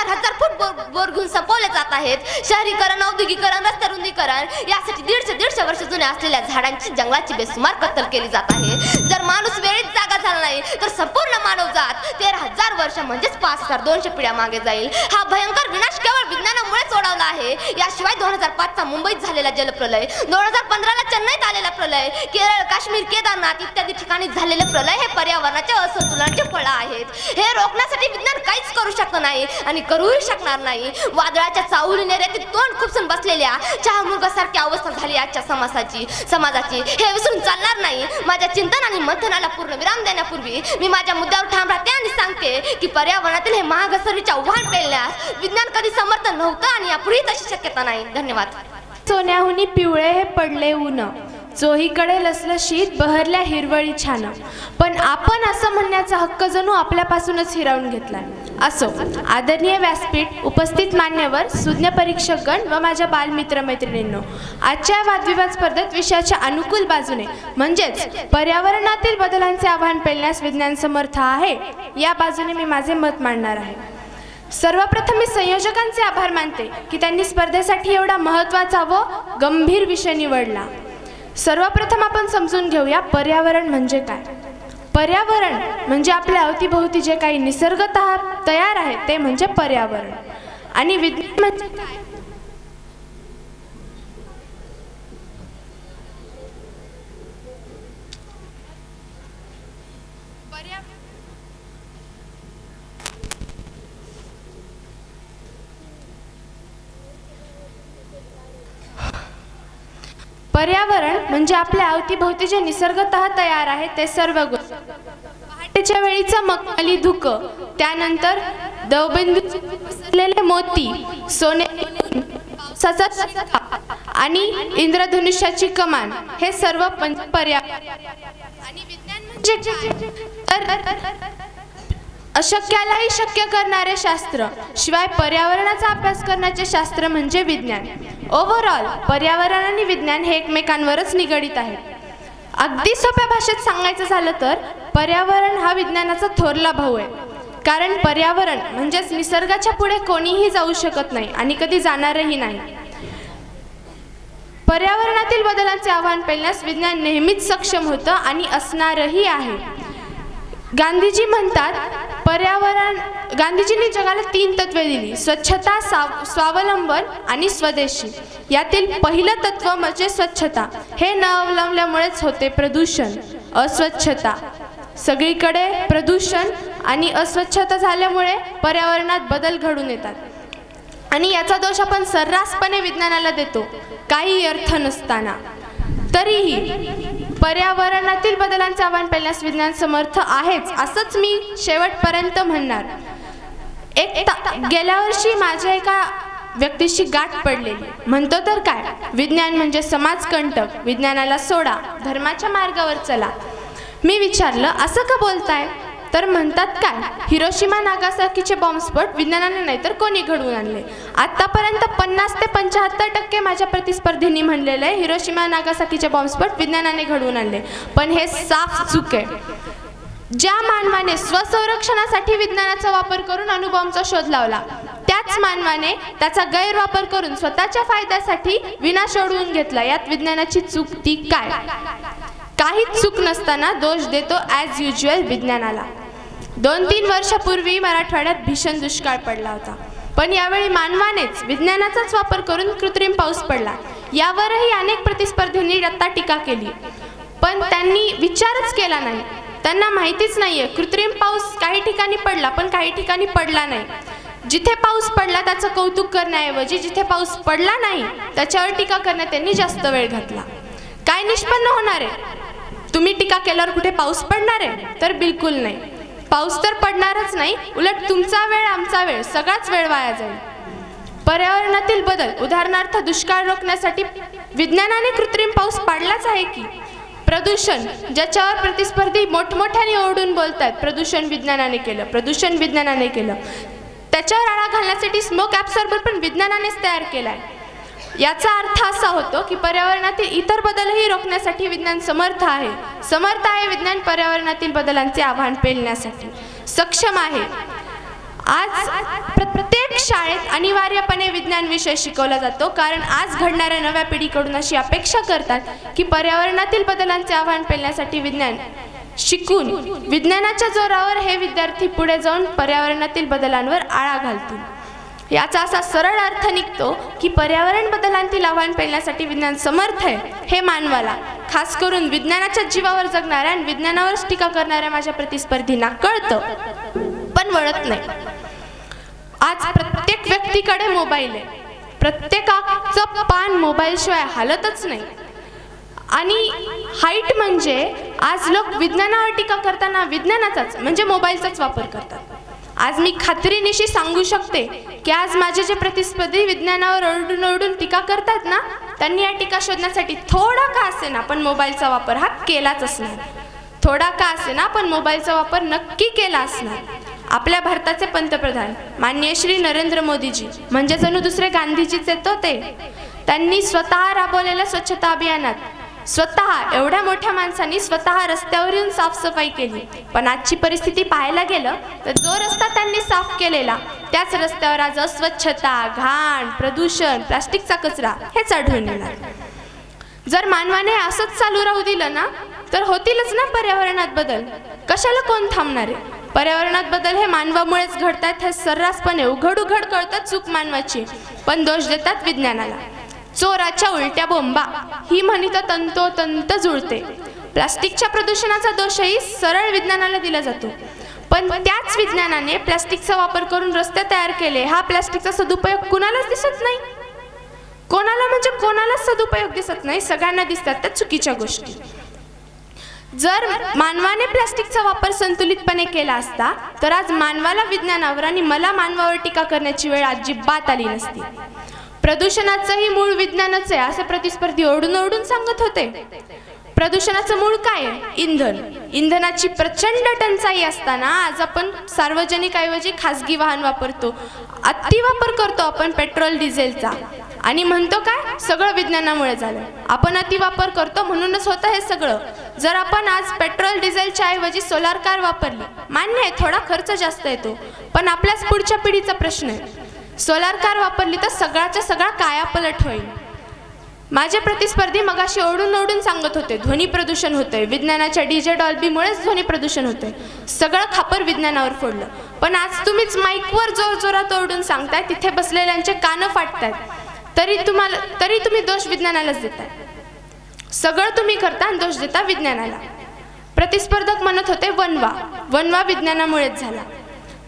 हजार फूट बोर घेऊन संपवले जात आहेत. शहरीकरण, औद्योगिकरण, रस्ते रुंदीकरण यासाठी 150 वर्ष जुन्या असलेल्या झाडांची, जंगलाची बेसुमार कत्तल केली जात आहे. जर माणूस वेळीच जागा झाला नाही तर संपूर्ण मानवजात 13,000 वर्ष म्हणजेच 5,200 पिढ्या मागे जाईल. हा भयंकर विनाश केवळ विज्ञानामुळेच ओढवला आहे. याशिवाय 2005चा मुंबईत झालेला जलप्रलय, 2015ला चेन्नईत आलेला प्रलय, केरळ, काश्मीर, केदारनाथ इत्यादी ठिकाणी झालेले प्रलय हे पर्यावरणाच्या असंतुलनाचे फळ आहेत. हे रोखण्यासाठी विज्ञान काहीच करू शकत नाही आणि करूही शकणार नाही. वादळाच्या चाहुलीने रेतीत तोंड खुपसून बसलेल्या चहामृगासारखी अवस्था झाली आजच्या समाजाची. हे विसरून चालणार नाही. माझ्या चिंतन आणि मंथनाला पूर्ण विराम देण्यापूर्वी मी माझ्या मुद्द्यावर ठाम राहते आणि सांगते की पर्यावरणातील हे महाघसरणीचे आव्हान पेलण्यास विज्ञान कधी समर्थ नव्हतं आणि यापुढे तशी शक्यता नाही. धन्यवाद. सोन्याहुनी पिवळे हे पडले ऊन, चोहीकडे लसलं शीत, बहरल्या हिरवळी छान. पण आपण असं म्हणण्याचा हक्क जणू आपल्यापासूनच हिरावून घेतलाय. असो, आदरणीय व्यासपीठ, उपस्थित मान्यवर, सुज्ञ परीक्षकगण व माझ्या बालमित्रमैत्रिणींनो, आजच्या वादविवाद स्पर्धेत विषयाच्या अनुकूल बाजूने म्हणजेच पर्यावरणातील बदलांचे आव्हान पेलण्यास विज्ञान समर्थ आहे या बाजूने मी माझे मत मांडणार आहे. सर्वप्रथम मी संयोजकांचे आभार मानते की त्यांनी स्पर्धेसाठी एवढा महत्त्वाचा व गंभीर विषय निवडला. सर्वप्रथम आपण समजून घेऊया पर्यावरण म्हणजे काय. पर्यावरण म्हणजे आपल्या अवतीभोवती जे काही निसर्गतः तयार आहे ते म्हणजे पर्यावरण. आणि विज्ञान म्हणजे काय? पर्यावरण म्हणजे आपल्या अवतीभोवती जे निसर्गतः तयार आहे ते सर्व गोष्टी. पहाटेच्या वेळीचं मखमली धुकं, त्यानंतर दवबिंदू पसरलेले मोती, सोने, पावसाचा आणि इंद्रधनुष्याची कमान हे सर्व पर्यावरण. आणि विज्ञान म्हणजे काय? तर अशक्यालाही शक्य करणारे शास्त्र, शिवाय पर्यावरणाचा अभ्यास करण्याचे शास्त्र म्हणजे विज्ञान. ओव्हरऑल पर्यावरण आणि विज्ञान हे एकमेकांवरच निगडीत आहेत. अगदी सोप्या भाषेत सांगायचं झालं तर पर्यावरण हा विज्ञानाचा थोरला भाऊ आहे. कारण पर्यावरण म्हणजेच निसर्गाच्या पुढे कोणीही जाऊ शकत नाही आणि कधी जाणारही नाही. पर्यावरणातील बदलांचे आव्हान पेलण्यास विज्ञान नेहमीच सक्षम होतं आणि असणारही आहे. गांधीजी म्हणतात, गांधीजींनी जगाला 3 तत्वे दिली: स्वच्छता, स्वावलंबन आणि स्वदेशी. यातील पहिलं तत्व म्हणजे स्वच्छता. हे न अवलंबल्यामुळेच होते प्रदूषण, अस्वच्छता. सगळीकडे प्रदूषण आणि अस्वच्छता झाल्यामुळे पर्यावरणात बदल घडून येतात आणि याचा दोष आपण सर्रासपणे विज्ञानाला देतो, काही अर्थ नसताना. तरीही पर्यावरणातील बदलांचे आव्हान पेलण्यास विज्ञान समर्थ आहेच, असंच मी शेवटपर्यंत म्हणणार. गेल्या वर्षी माझ्या एका व्यक्तीशी गाठ पडलेली. म्हणतो तर काय, विज्ञान म्हणजे समाजकंटक, विज्ञानाला सोडा, धर्माच्या मार्गावर चला. मी विचारलं, असं का बोलताय? तर म्हणतात काय, हिरोशिमा नागासाकीचे बॉम्बस्फोट विज्ञानाने नाही तर कोणी घडवून आणले? आतापर्यंत 50 ते 75% माझ्या प्रतिस्पर्धींनी म्हणलेलं आहे हिरोशिमा नागासाकीचे बॉम्बस्फोट विज्ञानाने घडवून आणले. पण हे साफ चूक आहे. ज्या मानवाने स्वसंरक्षणासाठी विज्ञानाचा वापर करून अणुबॉम्बचा शोध लावला, त्याच मानवाने त्याचा गैरवापर करून स्वतःच्या फायद्यासाठी विनाश ओढवून घेतला. यात विज्ञानाची चूक ती काय? काहीच चूक नसताना दोष देतो ॲज युज्युअल विज्ञानाला. 2-3 वर्षापूर्वी मराठवाड्यात भीषण दुष्काळ पडला होता, पण यावेळी मानवानेच विज्ञानाचाच वापर करून कृत्रिम पाऊस पडला. यावरही अनेक प्रतिस्पर्धींनी आता टीका केली, पण त्यांनी विचारच केला नाही. त्यांना माहितीच नाहीये कृत्रिम पाऊस काही ठिकाणी पडला, पण काही ठिकाणी पडला नाही. जिथे पाऊस पडला त्याचं कौतुक करण्याऐवजी जिथे पाऊस पडला नाही त्याच्यावर टीका करण्यात त्यांनी जास्त वेळ घातला. काय निष्पन्न होणार आहे? तुम्ही टीका केल्यावर कुठे पाऊस पडणार आहे? तर बिलकुल नाही. पाऊस तर पडणारच नाही, उलट तुमचा वेळ, आमचा वेळ, सगळाच वेळ वाया जाईल. पर्यावरणातील बदल, उदाहरणार्थ दुष्काळ रोखण्यासाठी विज्ञानाने कृत्रिम पाऊस पाडलाच आहे की. प्रदूषण, ज्याच्यावर प्रतिस्पर्धी मोठमोठ्याने ओरडून बोलतात, प्रदूषण विज्ञानाने केलं, प्रदूषण विज्ञानाने केलं. त्याच्यावर आळा घालण्यासाठी स्मोक ॲब्सॉर्बर पण विज्ञानानेच तयार केला आहे. याचा अर्थ असा होतो की पर्यावरणातील इतर बदलही रोखण्यासाठी विज्ञान समर्थ आहे. समर्थ आहे विज्ञान पर्यावरणातील बदलांचे आव्हान पेलण्यासाठी सक्षम आहे. आज प्रत्येक शाळेत अनिवार्यपणे विज्ञान विषय शिकवला जातो, कारण आज घडणाऱ्या नव्या पिढीकडून अशी अपेक्षा करतात की पर्यावरणातील बदलांचे आव्हान पेलण्यासाठी विज्ञान शिकून विज्ञानाच्या जोरावर हे विद्यार्थी पुढे जाऊन पर्यावरणातील बदलांवर आळा घालतील. याचा असा सरळ अर्थ निघतो की पर्यावरण बदलांतील आव्हान पेलण्यासाठी विज्ञान समर्थ आहे हे मानवाला, खास करून विज्ञानाच्या जीवावर जगणाऱ्या आणि विज्ञानावर टीका करणाऱ्या माझ्या प्रतिस्पर्धींना कळतं, पण वळत नाही. आज प्रत्येक व्यक्तीकडे मोबाईल आहे, प्रत्येकाचं पान मोबाईलशिवाय हालतच नाही. आणि हाईट म्हणजे आज लोक विज्ञानावर टीका करताना विज्ञानाचाच म्हणजे मोबाईलचाच वापर करतात. आज मी खात्रीनिशी सांगू शकते की आज माझे जे प्रतिस्पर्धी विज्ञानावर ओरडून टीका करतात ना, त्यांनी या टीका शोधण्यासाठी थोडा का असेना पण मोबाईलचा वापर हा केलाच असणार. थोडा का असेना पण मोबाईलचा वापर नक्की केला असणार. आपल्या भारताचे पंतप्रधान माननीय श्री नरेंद्र मोदीजी म्हणजे जणू दुसरे गांधीजीच येतो ते. त्यांनी स्वतः राबवलेल्या स्वच्छता अभियानात स्वतः एवढ्या मोठ्या माणसांनी स्वतः रस्त्यावर येऊन साफसफाई केली. पण आजची परिस्थिती पाहायला गेलं तर जो रस्ता त्यांनी साफ केलेला त्याच रस्त्यावर आज अस्वच्छता, घाण, प्रदूषण, प्लास्टिकचा कचरा हेच आढळून येणार. जर मानवाने असंच चालू राहू दिलं ना तर होतीलच ना पर्यावरणात बदल. कशाला कोण थांबणार आहे? पर्यावरणात बदल हे मानवामुळेच घडतात हे सर्रासपणे उघड कळतात चूक मानवाची, पण दोष देतात विज्ञानाला. चोराच्या उलट्या बोंबा ही म्हणी तर तंतोतंत जुळते. प्लास्टिकच्या प्रदूषणाचा दोषही सरळ विज्ञानाला दिला जातो, पण त्याच विज्ञानाने प्लास्टिकचा वापर करून रस्ते तयार केले. हा प्लास्टिकचा सदुपयोग कुणालाच दिसत नाही. कोणाला म्हणजे कोणालाच सदुपयोग दिसत नाही, सगळ्यांना दिसतात त्या चुकीच्या गोष्टी. जर मानवाने प्लास्टिकचा वापर संतुलितपणे केला असता तर आज मानवाला विज्ञानावर आणि मला मानवावर टीका करण्याची वेळ अजिबात आली नसती. प्रदूषणाचंही मूळ विज्ञानच आहे असे प्रतिस्पर्धी ओरडून सांगत होते. प्रदूषणाचं मूळ काय आहे? इंधन. इंधनाची प्रचंड टंचाई असताना आज आपण सार्वजनिक ऐवजी खाजगी वाहन वापरतो, अतिवापर करतो आपण पेट्रोल डिझेलचा आणि म्हणतो काय सगळं विज्ञानामुळे झालं. आपण अतिवापर करतो म्हणूनच होतं हे सगळं. जर आपण आज पेट्रोल डिझेलच्या ऐवजी सोलार कार वापरली, मान्य आहे थोडा खर्च जास्त येतो, पण आपल्याच पुढच्या पिढीचा प्रश्न आहे. सोलार कार वापरली तर सगळ्याच्या सगळा कायापलट होईल. माझे प्रतिस्पर्धी मगाशी ओरडून सांगत होते ध्वनी प्रदूषण होतंय, विज्ञानाच्या डीजे डॉल्बीमुळेच ध्वनी प्रदूषण होतंय. सगळं खापर विज्ञानावर फोडलं. पण आज तुम्हीच माईकवर जोरात ओरडून सांगताय, तिथे बसलेल्यांचे कानं फाटतायत, तरी तुम्ही दोष विज्ञानालाच देताय. सगळं तुम्ही करता आणि दोष देता विज्ञानाला. प्रतिस्पर्धक म्हणत होते वनवा विज्ञानामुळेच झाला.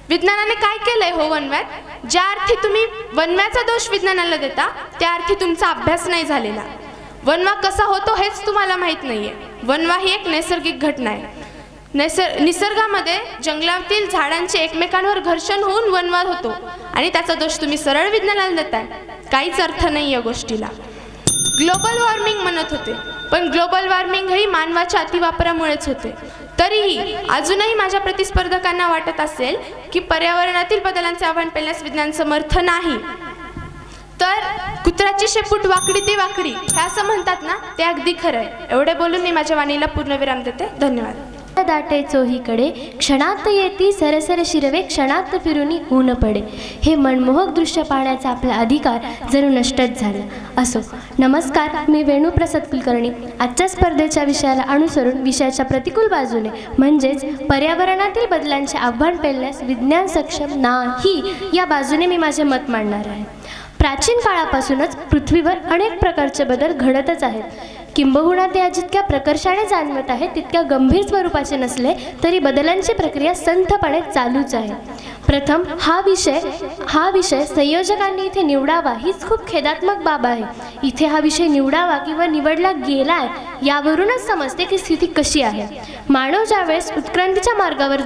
विज्ञानाने काय केलंय हो वनव्यात? ज्या अर्थी तुम्ही वनव्याचा दोष विज्ञानाला देता त्या अर्थी तुमचा अभ्यास नाही झालेला. वनवा कसा होतो हेच तुम्हाला माहीत नाहीये. वनवा ही एक नैसर्गिक घटना आहे. निसर्गामध्ये जंगलातील झाडांचे एकमेकांवर घर्षण होऊन वनवा होतो आणि त्याचा दोष तुम्ही सरळ विज्ञानाला देताय. काहीच अर्थ नाही या गोष्टीला. ग्लोबल वॉर्मिंग म्हणत होते, पण ग्लोबल वॉर्मिंग ही मानवाच्या अतिवापरामुळेच होते. तरीही अजूनही माझ्या प्रतिस्पर्धकांना वाटत असेल की पर्यावरणातील बदलांचे आव्हान पेलण्यास विज्ञान समर्थ नाही, तर कुत्र्याची शेपूट वाकडी ती वाकडी हे असं म्हणतात ना, ते अगदी खरं आहे. एवढे बोलून मी माझ्या वाणीला पूर्णविराम देते. धन्यवाद. दाटे चोहीकडे क्षणात येती सरसर शिरवे, क्षणात फिरुनी ऊन पडे. हे मनमोहक दृश्य पाहण्याचा आपला अधिकार जणू नष्टच झाला. असो, नमस्कार, मी वेणुप्रसाद कुलकर्णी. आजच्या स्पर्धेच्या विषयाला अनुसरून विषयाच्या प्रतिकूल बाजूने म्हणजेच पर्यावरणातील बदलांचे आव्हान पेलण्यास विज्ञान सक्षम नाही या बाजूने मी माझे मत मांडणार आहे. प्राचीन काळापासूनच पृथ्वीवर अनेक प्रकारचे बदल घडतच आहेत. किंबहुना ते जितक्या प्रकर्षाने जाणवत आहे तितक्या गंभीर स्वरूपाचे नसले तरी बदलांची प्रक्रिया संथपणे चालूच आहे. प्रथम हा विषय संयोजकांनी इथे निवडावा हीच खूप खेदात्मक बाब आहे. इथे हा विषय निवडावा किंवा निवडला गेलाय यावरूनच समजते की स्थिती कशी आहे. मानव ज्यावेळेस उत्क्रांतीच्या मार्गावर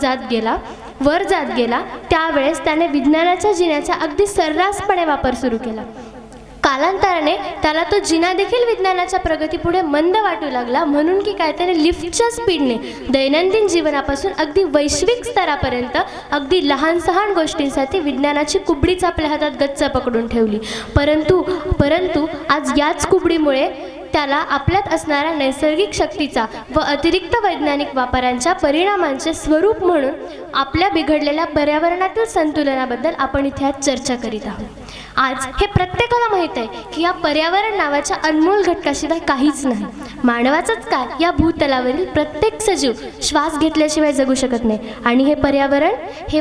वर जात गेला त्यावेळेस त्याने विज्ञानाच्या जिन्याचा अगदी सर्रासपणे वापर सुरू केला. कालांतराने त्याला तो जिना देखील विज्ञानाच्या प्रगतीपुढे मंद वाटू लागला. म्हणून की काय, त्याने लिफ्टच्या स्पीडने दैनंदिन जीवनापासून अगदी वैश्विक स्तरापर्यंत अगदी लहान सहान गोष्टींसाठी विज्ञानाची कुबडीच आपल्या हातात गच्च पकडून ठेवली. परंतु आज याच कुबडीमुळे त्याला आपल्यात असणाऱ्या नैसर्गिक शक्तीचा व अतिरिक्त वैज्ञानिक वापरांच्या परिणामांचे स्वरूप म्हणून आपल्या बिघडलेल्या पर्यावरणातील संतुलनाबद्दल आपण इथे आज चर्चा करीत आहोत. आज हे प्रत्येकाला माहीत आहे की या पर्यावरण नावाच्या अनमोल घटकाशिवाय काहीच नाही. मानवाचंच काय, या भूतलावरील प्रत्येक सजीव श्वास घेतल्याशिवाय जगू शकत नाही. आणि हे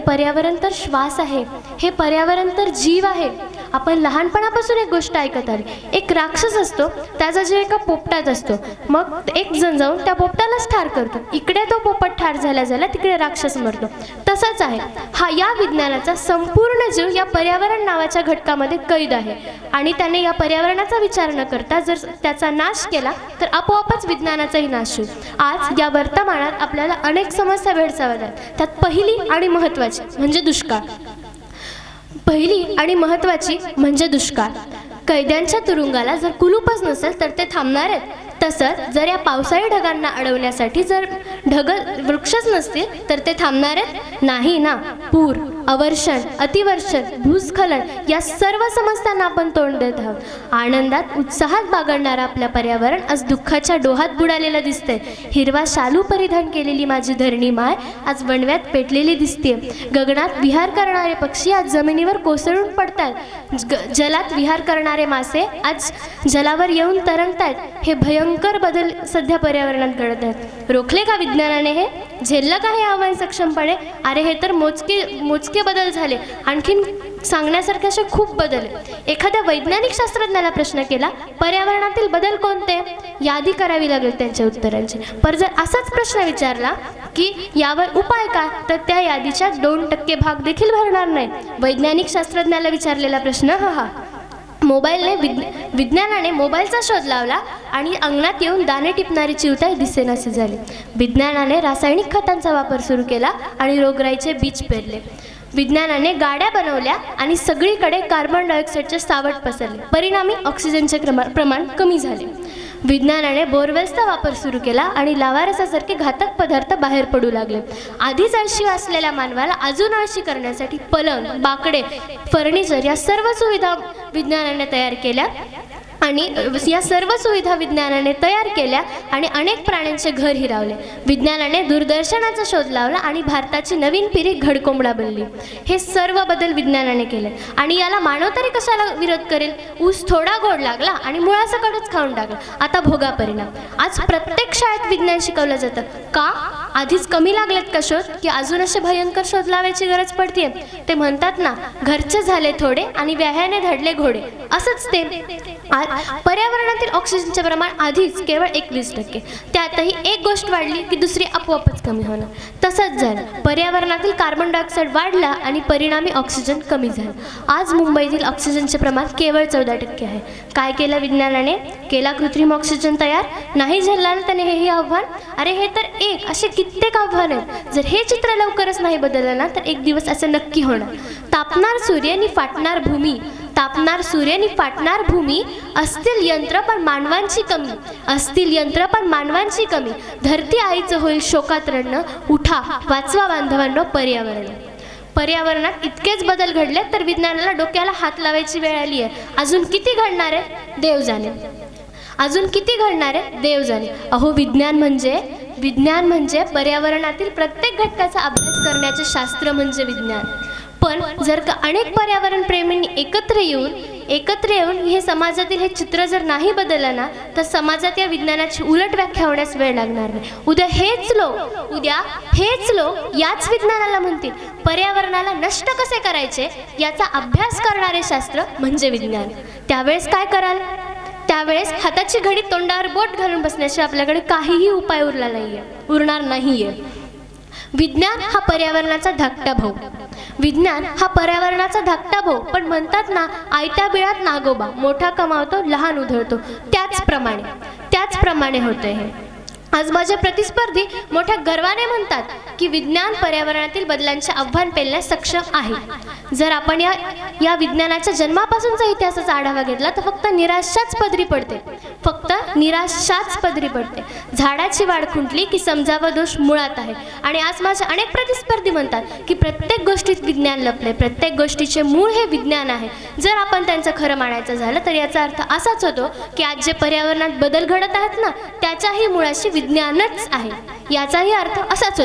पर्यावरण तर श्वास आहे, हे पर्यावरण तर जीव आहे. आपण लहानपणापासून एक गोष्ट ऐकत आली, एक राक्षस असतो, त्याचा जीव एका पोपटात असतो. मग एक जण जाऊन त्या पोपटालाच ठार करतो. इकडे तो पोपट ठार झाला तिकडे राक्षस मरतो. तसंच आहे हा या विज्ञानाचा संपूर्ण जीव या पर्यावरण नावाच्या घटकामध्ये कैद आहे. आणि त्याने या पर्यावरणाचा विचार न करता जर त्याचा नाश केला तर आपोआपच विज्ञानाचाही नाश होईल. आज या वर्तमानात आपल्याला अनेक समस्या भेडसावतात. त्यात पहिली आणि महत्त्वाची म्हणजे दुष्काळ. कैद्यांच्या तुरुंगाला जर कुलूपच नसेल तर ते थांबणार आहेत. तसंच जर या पावसाळी ढगांना अडवण्यासाठी जर वृक्षच नसतील तर ते थांबणार आहेत नाही ना. पूर, अवर्षण, अतिवर्षण, भूस्खलन या सर्व समस्यांना आपण तोंड देत आहोत. आनंदात उत्साहात बागडणारं आपल्या पर्यावरण आज दुःखाच्या डोहात बुडालेलं दिसतंय. हिरवा शालू परिधान केलेली माझी धरणी माय आज वणव्यात पेटलेली दिसते. गगनात विहार करणारे पक्षी आज जमिनीवर कोसळून पडतात. जलात विहार करणारे मासे आज जलावर येऊन तरंगतायत. हे भयंकर बदल सध्या पर्यावरणात घडत आहेत. रोखले का विज्ञानाने हे? झेललं का हे आव्हान सक्षमपणे? अरे हे तर मोजके बदल झाले. आणखीन सांगण्यासारखे असे खूप बदल. एखाद्या वैज्ञानिक शास्त्रज्ञाला प्रश्न केला, पर्यावरणातील बदल कोणते? यादी करावी लागेल त्यांच्या उत्तरांची. पर जर असाच प्रश्न विचारला की यावर उपाय का, तर त्या यादीच्या 2% भाग देखील भरणार नाही. वैज्ञानिक शास्त्रज्ञाला विचारलेला प्रश्न हा. विज्ञानाने मोबाईलचा शोध लावला आणि अंगणात येऊन दाणे टिपणारी चिवताई दिसेनाशी झाली. विज्ञानाने रासायनिक खतांचा वापर सुरू केला आणि रोगराईचे बीज पेरले. विज्ञानाने गाड्या बनवल्या आणि सगळीकडे कार्बन डायऑक्साईडचे सावट पसरले. परिणामी ऑक्सिजनचे प्रमाण कमी झाले. विज्ञानाने बोरवेल्सचा वापर सुरू केला आणि लावारसासारखे घातक पदार्थ बाहेर पडू लागले. आधीच आळशी असलेल्या मानवाला अजून आळशी करण्यासाठी पलंग, बाकडे, फर्निचर या सर्व सुविधा विज्ञानाने तयार केल्या आणि अनेक प्राण्यांचे घर हिरावले. विज्ञानाने दूरदर्शनाचा शोध लावला आणि भारताची नवीन पिढी घडकोंबडा बनली. हे सर्व बदल विज्ञानाने केले आणि याला मानव तरी कशाला विरोध करेल? ऊस थोडा गोड लागला आणि मुळासकटच खाऊन टाकला, आता भोगा परिणाम. आज प्रत्येक शाळेत विज्ञान शिकवलं जातं. का? आधीच कमी लागलेत का शोध, की अजून असे भयंकर शोध लावायची गरज पडते? ते म्हणतात ना, घरचे झाले थोडे आणि व्याह्याने धडले घोडे. असंच ते. पर्यावरणातील ऑक्सिजनचे प्रमाण आधीच केवळ 21%. त्यातही एक गोष्ट वाढली की दुसरी आपोआपच कमी होणार. तसंच झालं. पर्यावरणातील कार्बन डायऑक्साईड वाढला आणि परिणामी ऑक्सिजन कमी झालं. आज मुंबईतील ऑक्सिजनचे प्रमाण केवळ 14% आहे. काय केलं विज्ञानाने? केला कृत्रिम ऑक्सिजन तयार. नाही झेलला ना त्याने हेही आव्हान. अरे हे तर एक, असे कित्येक आव्हान आहेत. जर हे चित्र लवकरच नाही बदललं ना तर एक दिवस असं नक्की होणार. तापणार सूर्य आणि फाटणार भूमी. तापणार सूर्य आणि फाटणार भूमी. असतील यंत्र पण मानवांची कमी. असतील यंत्र पण मानवांची कमी. धरती आईचं होईल शोकात रडणं. उठा, वाचवा बांधवांनो पर्यावरण. पर्यावरणात इतकेच बदल घडले तर विज्ञानाला डोक्याला हात लावायची वेळ आली आहे. अजून किती घडणार आहे देव जाणे. अजून किती घडणार आहे देव जाणे. अहो विज्ञान म्हणजे पर्यावरणातील प्रत्येक घटकाचा अभ्यास करण्याचे शास्त्र म्हणजे विज्ञान. पण जर का अनेक पर्यावरण प्रेमींनी एकत्र येऊन हे समाजातील हे चित्र जर नाही बदललं ना तर समाजात या विज्ञानाची उलट व्याख्या होण्यास वेळ लागणार नाही. उद्या हेच लोक याच विज्ञानाला म्हणतील पर्यावरणाला नष्ट कसे करायचे याचा अभ्यास करणारे शास्त्र म्हणजे विज्ञान. त्यावेळेस काय कराल? त्यावेळेस हाताची घडी तोंडावर बोट घालून बसण्याशिवाय आपल्याकडे काहीही उपाय उरणार नाहीये. विज्ञान हा पर्यावरणाचा धाकटा भाऊ. विज्ञान हा पर्यावरणाचा धाकटा भाऊ. पण म्हणतात ना, आयत्या बिळात नागोबा, मोठा कमावतो लहान उधळतो. त्याचप्रमाणे होते हे. आज माझे प्रतिस्पर्धी मोठ्या गर्वाने म्हणतात की विज्ञान पर्यावरणातील बदलांचे आव्हान पेलण्यास सक्षम आहे. जर आपण या विज्ञानाच्या जन्मापासूनचा इतिहासाचा आढावा घेतला तर फक्त निराशाच पदरी पडते. झाडाची वाढ खुंटली की समजावं दोष मुळात आहे. आणि आज माझे अनेक प्रतिस्पर्धी म्हणतात की प्रत्येक गोष्टीत विज्ञान लपले. प्रत्येक गोष्टीचे मूळ हे विज्ञान आहे. जर आपण त्यांचं खरं मानायचं झालं तर याचा अर्थ असाच होतो की आज जे पर्यावरणात बदल घडत आहेत ना त्याच्याही मुळाशी विज्ञानच आहे. याचाही अर्थ असाच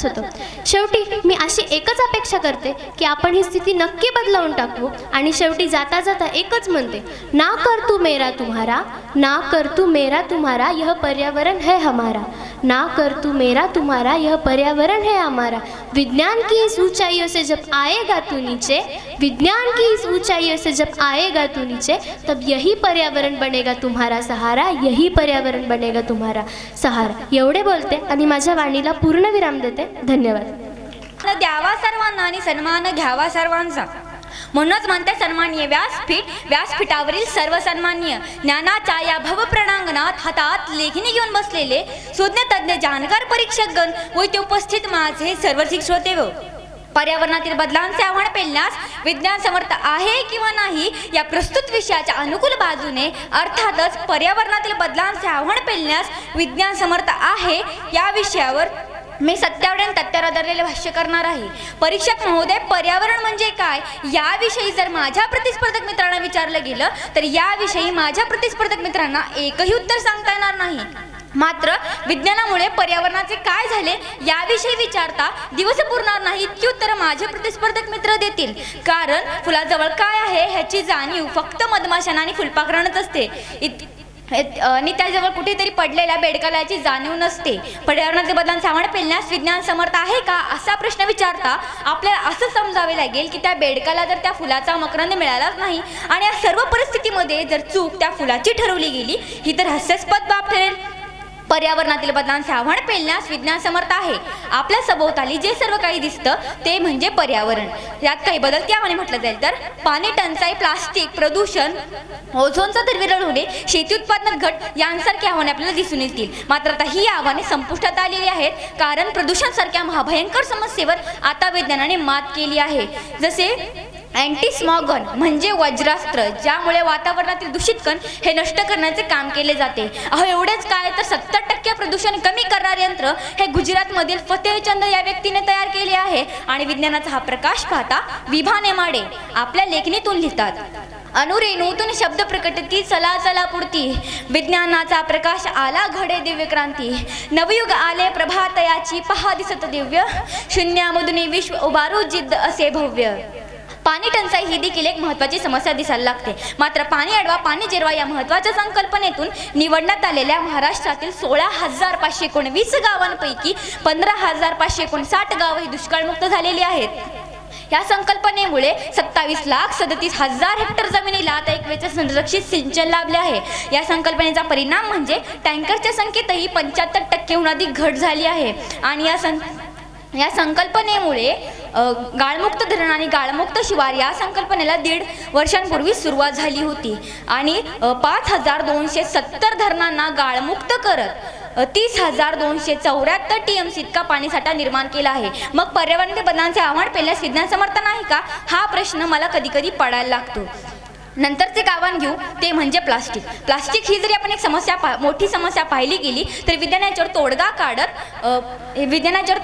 होतो. शेवटी मी अशी एकच अपेक्षा करते की आपण ही स्थिती नक्की बदलावून टाकू. आणि शेवटी जाता जाता एकच म्हणते, ना कर तू मेरा तुम्हारा यह पर्यावरण है हमारा. ना कर तू मेरा तुम्हारा यह पर्यावरण है हमारा. विज्ञान की इस ऊंचाइयों से जब आएगा तू नीचे, तब यही पर्यावरण बनेगा तुम्हारा सहारा. एवढे बोलते आणि माझ्या वाणीला पूर्ण विराम देते. धन्यवाद. द्यावा सर्वांना आणि सन्मान घ्यावा सर्वांचा. म्हणूनच म्हणते सन्माननीय व्यासपीठावरील सर्व सन्माननीय ज्ञानाच्या या भव प्रणांगणात हातात लेखणी घेऊन बसलेले सुज्ञ तज्ञ जाणकार परीक्षकगण व ते उपस्थित माझे सर्व श्रोते व पर्यावरणातील बदलांचे आव्हान पेलण्यास विज्ञान समर्थ आहे किंवा नाही या प्रस्तुत विषयाच्या अनुकूल बाजूने अर्थातच पर्यावरणातील बदलांचे आव्हान पेलण्यास विज्ञान समर्थ आहे या विषयावर मी सत्यावर आणि तथ्यावर आधारलेले भाष्य करणार आहे. परीक्षक महोदय, पर्यावरण म्हणजे काय याविषयी जर माझ्या प्रतिस्पर्धक मित्रांना विचारलं गेलं तर याविषयी माझ्या प्रतिस्पर्धक मित्रांना एकही उत्तर सांगता येणार नाही. मात्र विज्ञानामुळे पर्यावरणाचे काय झाले याविषयी विचारता दिवस पुरणार नाही इतकी उत्तरं माझे प्रतिस्पर्धक मित्र देतील. कारण फुलाजवळ काय आहे ह्याची जाणीव फक्त मधमाशांना आणि फुलपाखरांनाच असते आणि त्याजवळ कुठेतरी पडलेल्या बेडकालाची जाणीव नसते. पर्यावरणातील बदलांचे आव्हान पेलण्यास विज्ञान समर्थ आहे का असा प्रश्न विचारता आपल्याला असं समजावे लागेल की त्या बेडकाला जर त्या फुलाचा मकरंद मिळालाच नाही आणि या सर्व परिस्थितीमध्ये जर चूक त्या फुलाची ठरवली गेली ही तर हास्यास्पद बाब ठरेल. पर्यावरणातील बदलांचे आव्हान पेलण्यास विज्ञान समर्थ आहे. आपल्या सभोवताली जे सर्व काही दिसतं ते म्हणजे पर्यावरण. यात काही बदल त्यामध्ये म्हटलं जाईल तर पाणी टंचाई, प्लास्टिक प्रदूषण, ओझोनचा तर विरळ होणे, शेती उत्पादनात घट यांसारखी आव्हाने आपल्याला दिसून येतील. मात्र आता ही आव्हाने संपुष्टात आलेली आहेत कारण प्रदूषण सारख्या महाभयंकर समस्येवर आता विज्ञानाने मात केली आहे. जसे अँटी स्मॉग गन म्हणजे वज्रास्त्र, ज्यामुळे वातावरणातील दूषित कण हे नष्ट करण्याचे काम केले जाते. अहो एवढेच काय तर 70% प्रदूषण कमी करणारे यंत्र हे गुजरातमधील फतेहचंद या व्यक्तीने तयार केले आहे. आणि विज्ञानाचा हा प्रकाश पाहता विभा नेमाडे आपल्या लेखणीतून लिहितात, अनुरेणूतून शब्द प्रकटती चला चला पुरती, विज्ञानाचा प्रकाश आला घडे दिव्य क्रांती, नवयुग आले प्रभातयाची पहा दिसत दिव्य, शून्यामधून विश्व उभारू जिद्द असे भव्य. पाणी टंचाई ही देखील एक महत्त्वाची समस्या दिसायला लागते. मात्र पाणी अडवा पाणी जिरवा या महत्त्वाच्या संकल्पनेतून निवडण्यात आलेल्या महाराष्ट्रातील 16,519 गावांपैकी 15,559 गावं ही दुष्काळमुक्त झालेली आहेत. या संकल्पनेमुळे 27,37,000 हेक्टर जमिनीला आता एक वेळचे संरक्षित सिंचन लाभले आहे. या संकल्पनेचा परिणाम म्हणजे टँकरच्या संख्येतही 75%हून अधिक घट झाली आहे. आणि या संकल्पनेमुळे गाळमुक्त धरण आणि गाळमुक्त शिवार या संकल्पनेला 1.5 वर्षांपूर्वी सुरुवात झाली होती. आणि 5,270 धरणांना गाळमुक्त करत 30,274 TMC इतका पाणीसाठा निर्माण केला आहे. मग पर्यावरणीय बदलांचे आव्हान पेलण्यास विज्ञान समर्थ नाही का, हा प्रश्न मला कधी कधी पडायला लागतो. नंतरचे आव्हान घेऊ ते म्हणजे प्लास्टिक. प्लास्टिक ही जरी आपण एक मोठी समस्या पाहिली गेली तर विज्ञानाच्यावर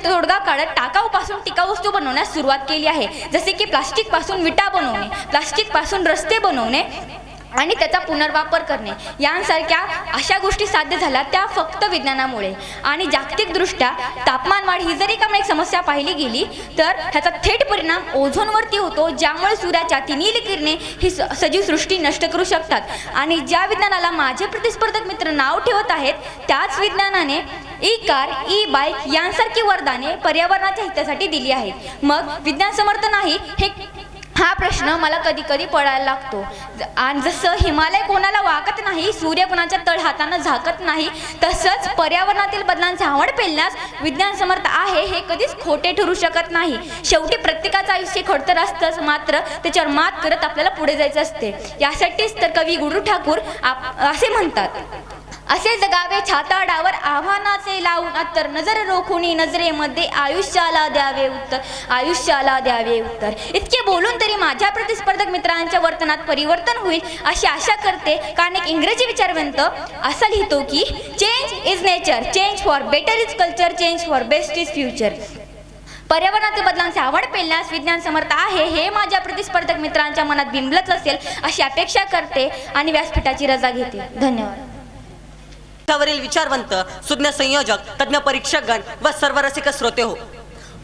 तोडगा काढत टाकाऊपासून टिकाऊ वस्तू बनवण्यास सुरुवात केली आहे. जसे की प्लास्टिकपासून विटा बनवणे, प्लास्टिकपासून रस्ते बनवणे आणि त्याचा पुनर्वापर करणे यांसारख्या अशा गोष्टी साध्य झाल्या त्या फक्त विज्ञानामुळे. आणि जागतिकदृष्ट्या तापमानवाढ ही जरी का एक समस्या पाहिली गेली तर ह्याचा थेट परिणाम ओझोनवरती होतो, ज्यामुळे सूर्याच्या तिनील किरणे ही सजीव सृष्टी नष्ट करू शकतात. आणि ज्या विज्ञानाला माझे प्रतिस्पर्धक मित्र नाव ठेवत आहेत त्याच विज्ञानाने ई कार, ई बाईक यांसारखी वरदाने पर्यावरणाच्या हितासाठी दिली आहेत. मग विज्ञान समर्थ नाही हा प्रश्न मला कधी कधी पडायला लागतो. आणि जसं हिमालय कोणाला वाकत नाही, सूर्य कोणाच्या तळ हातानं झाकत नाही, तसंच पर्यावरणातील बदलांचे आव्हान पेलण्यास विज्ञान समर्थ आहे हे कधीच खोटे ठरू शकत नाही. शेवटी प्रत्येकाचं आयुष्य खडतर असतंच, मात्र त्याच्यावर मात करत आपल्याला पुढे जायचं असते. यासाठीच तर कवी गुरु ठाकूर असे म्हणतात, असे जगावे छाताडावर आव्हानाचे लावून अत्तर, नजर रोखुनी नजरेमध्ये आयुष्याला द्यावे उत्तर. इतके बोलून तरी माझ्या प्रतिस्पर्धक मित्रांच्या वर्तनात परिवर्तन होईल अशी आशा करते. कारण एक इंग्रजी विचारवंत असा लिहितो की change is nature, change for better is culture, change for best is future. पर्यावरणातील बदलांचे आव्हान पेलण्यास विज्ञान समर्थ आहे हे माझ्या प्रतिस्पर्धक मित्रांच्या मनात बिंबलत असेल अशी अपेक्षा करते आणि व्यासपीठाची रजा घेते. धन्यवाद. वरील विचारवंत, सुज्ञ संयोजक, तज्ञ परीक्षकगण व सर्व रसिक श्रोते हो,